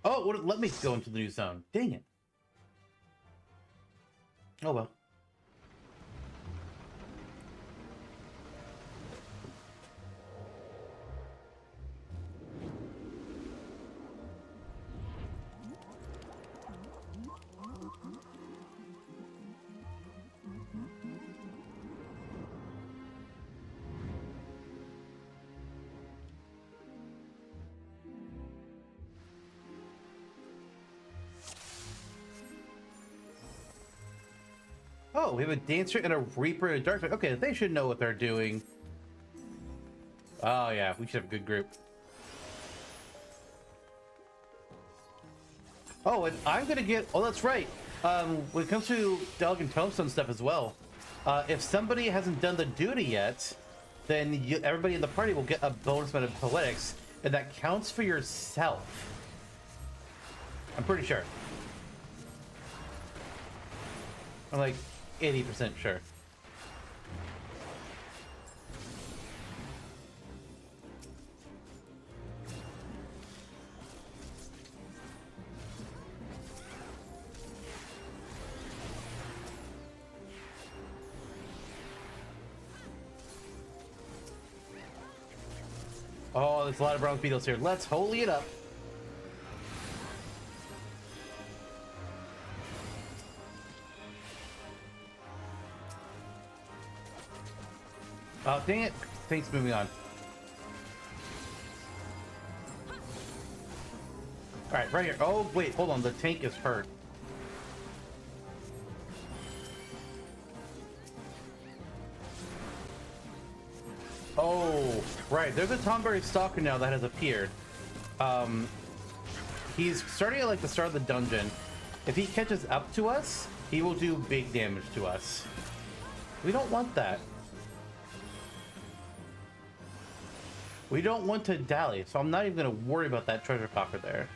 Oh, it let me go into the new zone. Dang it. Oh well. Oh, we have a Dancer and a Reaper and a Dark Knight. Okay, they should know what they're doing. Oh yeah, we should have a good group. Oh, and I'm gonna get... Oh, that's right. When it comes to Dog and Tombstone stuff as well, if somebody hasn't done the duty yet, then everybody in the party will get a bonus amount of Poetics, and that counts for yourself. I'm pretty sure. I'm like 80% sure. Oh, there's a lot of bronze beetles here. Let's holy it up. Oh, dang it. Things moving on. Alright, right here. Oh, wait, hold on. The tank is hurt. Right, there's a Tonberry Stalker now that has appeared. He's starting at like the start of the dungeon. If he catches up to us, he will do big damage to us. We don't want that. We don't want to dally, so I'm not even going to worry about that treasure coffer there.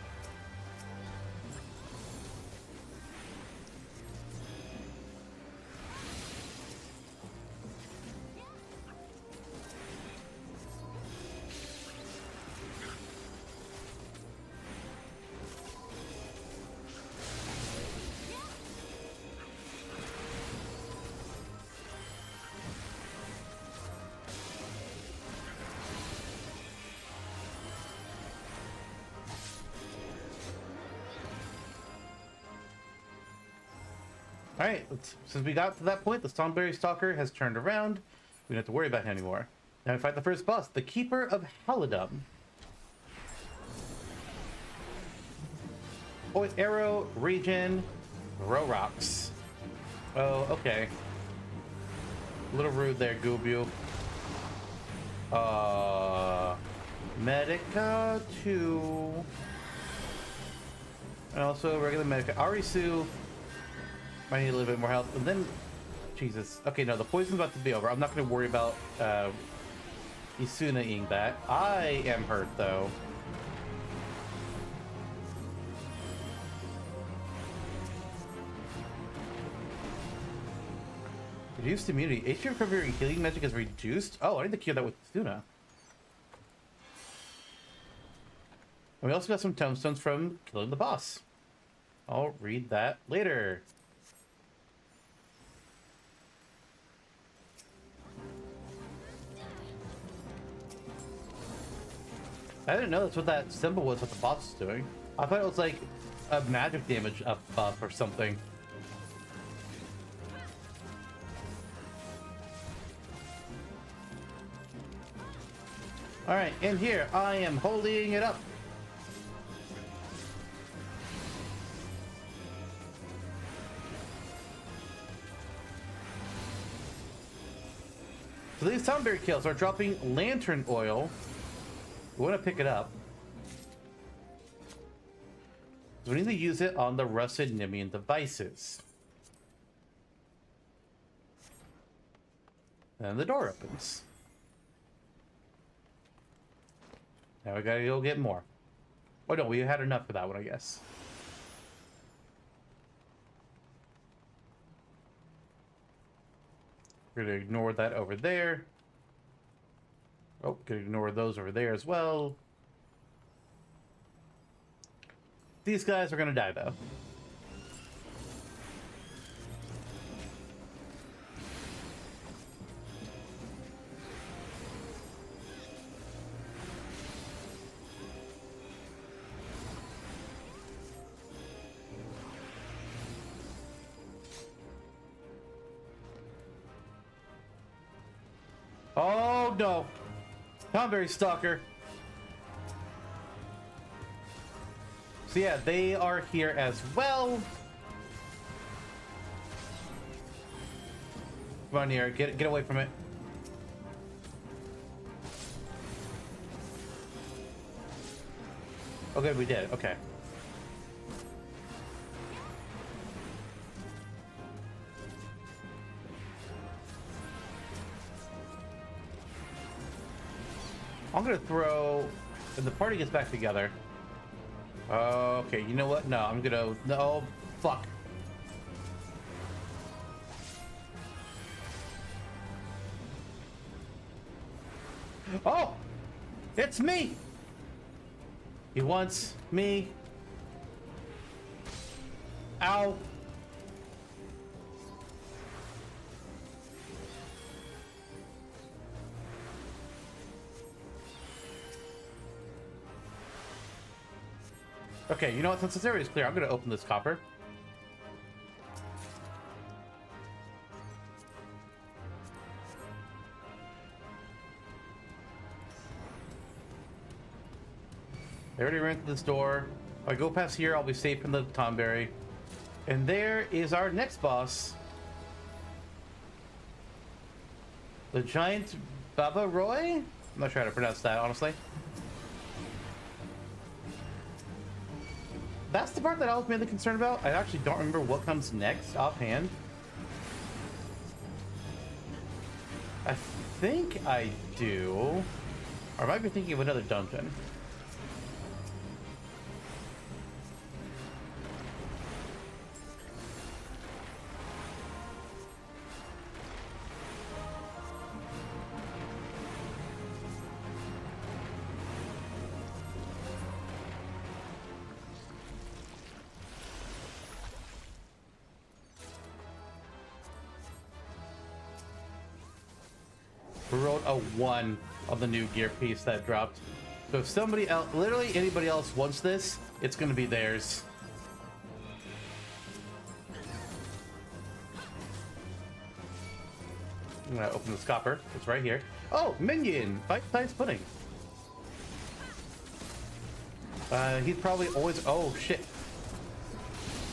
Alright, since we got to that point, the Stoneberry Stalker has turned around. We don't have to worry about him anymore. Now we fight the first boss, the Keeper of Ul'dah. Always arrow, regen, throw rocks. Oh, okay. A little rude there, Goobu. Medica 2. And also regular Medica. Arisu. Might need a little bit more health. And then, Jesus. Okay, no, the poison's about to be over. I'm not going to worry about Isuna-ing that. I am hurt, though. Reduced immunity. HP recovery healing magic is reduced. Oh, I need to cure that with Isuna. And we also got some tombstones from killing the boss. I'll read that later. I didn't know that's what that symbol was, what the boss was doing. I thought it was like a magic damage up buff or something. Alright, in here, I am holding it up. So these Soundberry kills are dropping lantern oil. We want to pick it up. So we need to use it on the rusted Nimian devices. And the door opens. Now we gotta go get more. Oh no, we had enough for that one, I guess. We're gonna ignore that over there. Oh, gonna ignore those over there as well. These guys are gonna die though. Oh no! Tonberry Stalker. So yeah, they are here as well. Come on here, get away from it. Oh good, we did, okay. I'm gonna throw, and the party gets back together. Okay, you know what? No, I'm gonna, no, fuck. Oh, it's me. He wants me. Ow. Okay, you know what? Since this area is clear, I'm going to open this copper. I already ran through this door. If I go past here, I'll be safe from the Tonberry. And there is our next boss. The giant Baba Roy? I'm not sure how to pronounce that, honestly. That's the part that I was mainly concerned about. I actually don't remember what comes next offhand. I think I do. Or I might be thinking of another dungeon. We rolled a 1 on the new gear piece that dropped. So if somebody else, literally anybody else wants this, it's going to be theirs. I'm going to open this copper. It's right here. Oh, minion! Bite-sized pudding. He's probably always... Oh, shit.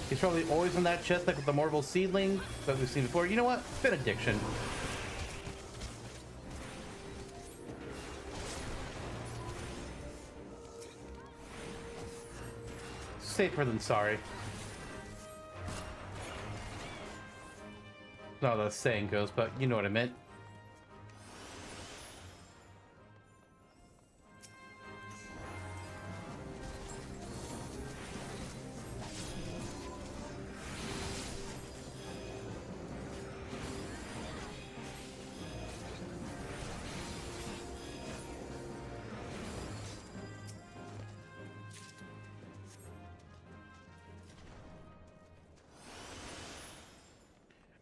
He's probably always in that chest, like with the Marvel seedling that we've seen before. You know what? Benediction. Safer than sorry. Not how the saying goes, but you know what I meant.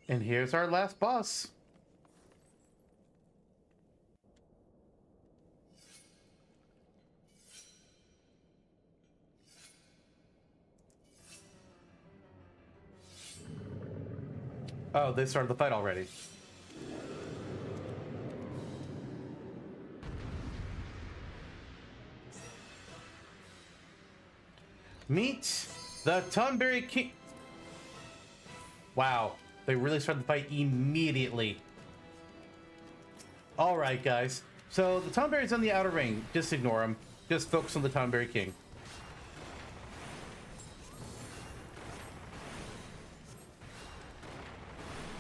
And here's our last boss. Oh, they started the fight already. Meet the Tonberry King. Wow. They really started the fight immediately. Alright, guys. So, the Tonberry's on the outer ring. Just ignore him. Just focus on the Tonberry King.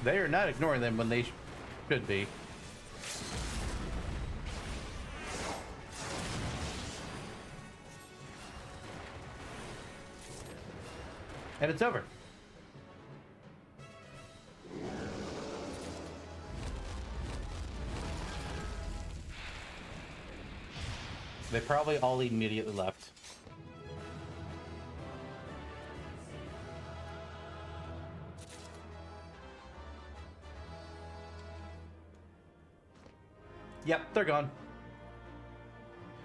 They are not ignoring them when they should be. And it's over. They probably all immediately left. Yep, they're gone.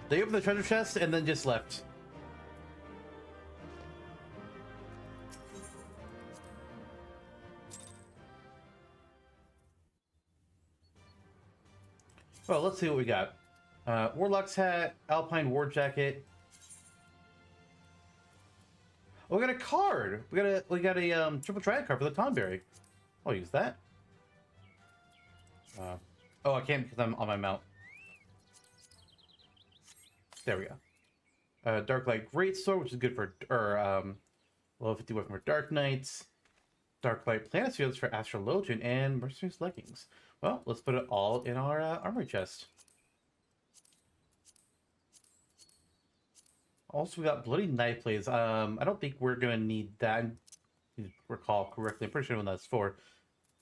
They opened the treasure chest and then just left. Well, let's see what we got. Warlock's hat, Alpine War Jacket. Oh, we got a card. We got a triple triad card for the Tonberry. I'll use that. Oh, I can't because I'm on my mount. There we go. Darklight Greatsword, which is good for level 50 weapon for Dark Knights. Darklight Planispheres for Astrologian, and Mercenary's Leggings. Well, let's put it all in our armory chest. Also, we got Bloody Knife Blades. I don't think we're going to need that. If you recall correctly, I'm pretty sure when that's for.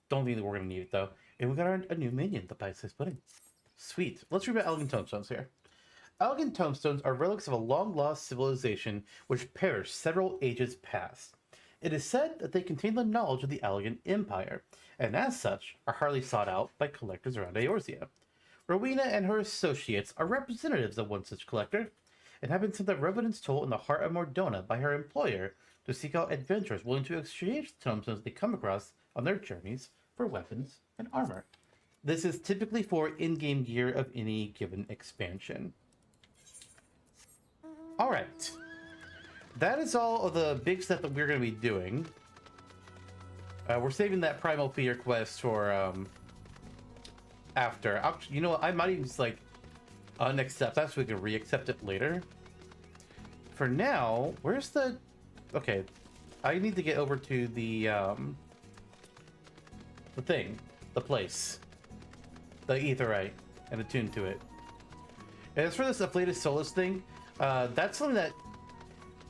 Don't think that we're going to need it, though. And we got a new minion, the Bite-sized Pudding. Sweet. Let's read about Elegant Tomestones here. Elegant Tomestones are relics of a long-lost civilization which perished several ages past. It is said that they contain the knowledge of the Elegant Empire, and as such, are highly sought out by collectors around Eorzea. Rowena and her associates are representatives of one such collector, and have been sent a residence toll in the heart of Mordona by her employer to seek out adventurers willing to exchange the tomestones they come across on their journeys for weapons and armor. This is typically for in-game gear of any given expansion. Alright. That is all of the big stuff that we're going to be doing. We're saving that Primal Fear quest for after. You know what? I might even just like unaccept that so we can re-accept it later. For now, where's the... Okay, I need to get over to the thing, the place, the Aetheryte, and attune to it. And as for this Afflated Solus thing, that's something that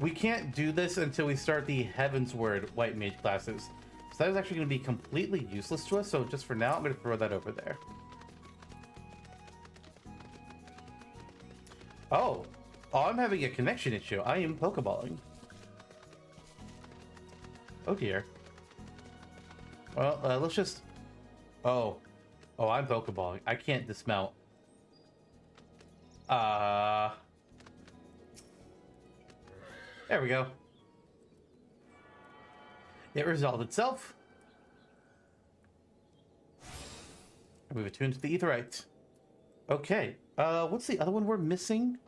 we can't do this until we start the Heavensward White Mage classes. So that is actually going to be completely useless to us, so just for now, I'm going to throw that over there. Oh, I'm having a connection issue. I am Pokeballing. Oh dear. Well, let's just... Oh, I'm Pokeballing. I can't dismount. There we go. It resolved itself. We've attuned to the Aetheryte. Okay. What's the other one we're missing?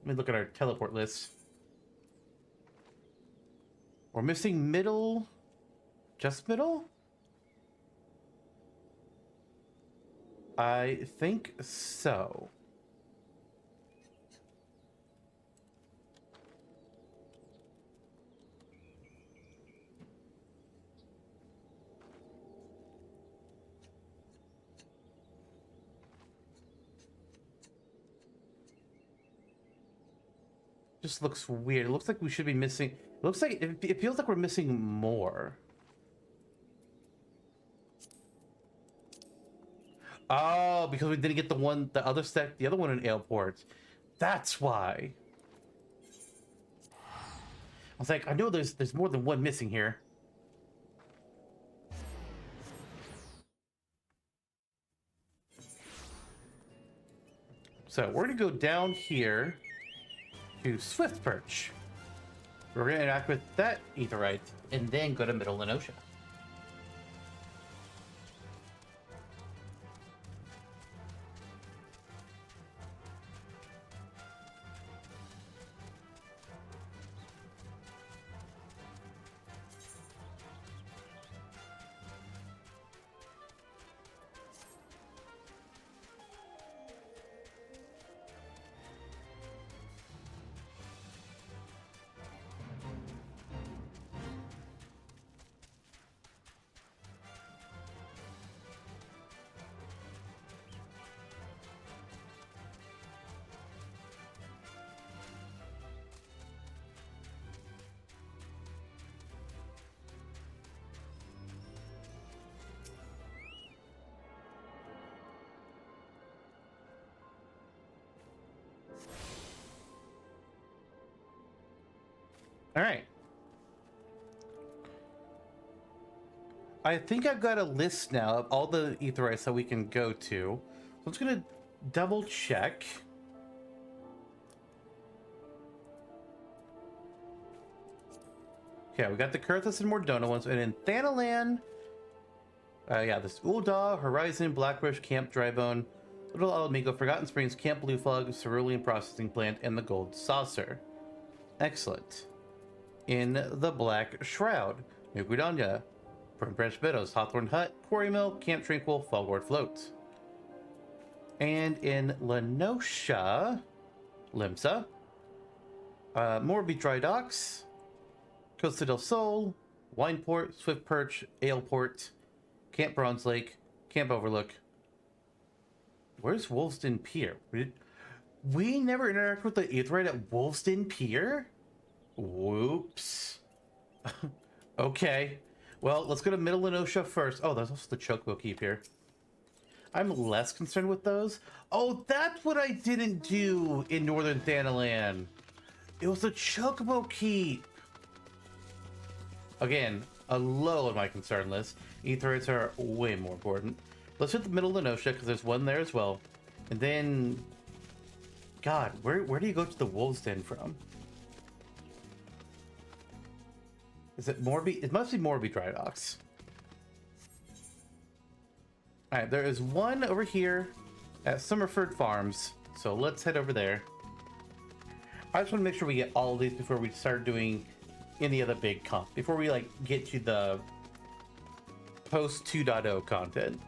Let me look at our teleport list. We're missing middle. Just middle? I think so. Just looks weird. It looks like we should be missing... It looks like... It feels like we're missing more. Oh, because we didn't get the other set, the other one in Aleport. That's why. I was like, I know there's more than one missing here. So we're gonna go down here to Swift Perch. We're gonna interact with that Aetheryte and then go to Middle Lenosha. All right. I think I've got a list now of all the Aetherytes that we can go to. So I'm just gonna double check. Okay, we got the Kurthus and Mordona ones, and in Thanalan, yeah, this Ul'dah, Horizon, Blackbush, Camp Drybone, Little Alamigo, Forgotten Springs, Camp Blue Flag, Cerulean Processing Plant, and the Gold Saucer. Excellent. In the Black Shroud, New Gridania, Burnt Branch Meadows, Hawthorne Hut, Quarry Mill, Camp Tranquil, Fogward Float. And in Lenosha, Limsa, Morby Dry Docks, Costa del Sol, Wineport, Swift Perch, Aleport, Camp Bronze Lake, Camp Overlook. Where's Wolfsden Pier? We never interact with the Aetheryte at Wolfsden Pier? Whoops. Okay. Well, let's go to Middle Lenosha first. Oh, there's also the Chocobo Keep here. I'm less concerned with those. Oh, that's what I didn't do in Northern Thanalan. It was the Chocobo Keep. Again, a low on my concern list. Aetherytes are way more important. Let's hit the Middle Lenosha because there's one there as well. And then... God, where do you go to the Wolves Den from? Is it Morby? It must be Morby Dry Docks. Alright, there is one over here at Summerford Farms. So let's head over there. I just want to make sure we get all of these before we start doing any other big comp. Before we like get to the post 2.0 content.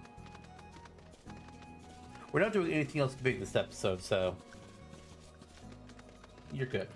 We're not doing anything else big this episode, so you're good.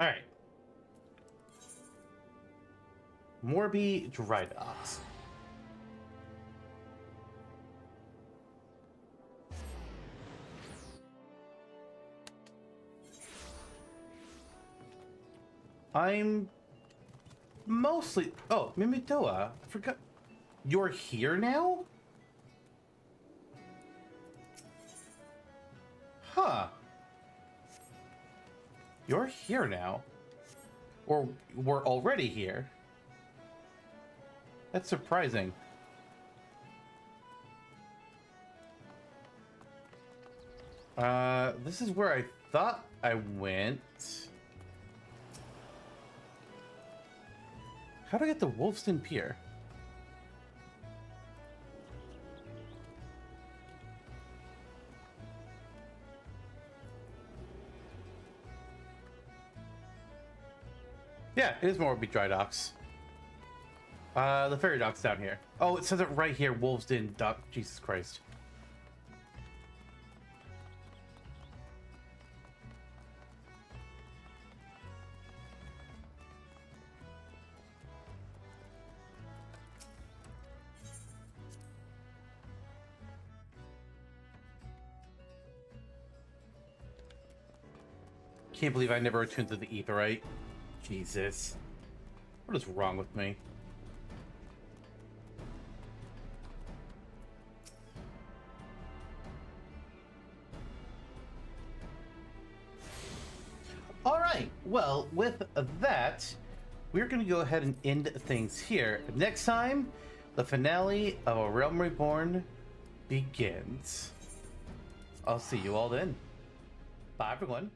All right. Morby Dry Docks. I'm mostly... Oh, Mimidoa. I forgot. You're here now? Huh. You're here now. Or we're already here. That's surprising. This is where I thought I went. How do I get to Wolfston Pier? Yeah, it is Morby Dry Docks. The ferry dock's down here. Oh, it says it right here, Wolfsden Dock. Jesus Christ. Can't believe I never returned to the Aetheryte. Jesus. What is wrong with me? Alright, well, with that, we're going to go ahead and end things here. Next time, the finale of A Realm Reborn begins. I'll see you all then. Bye, everyone.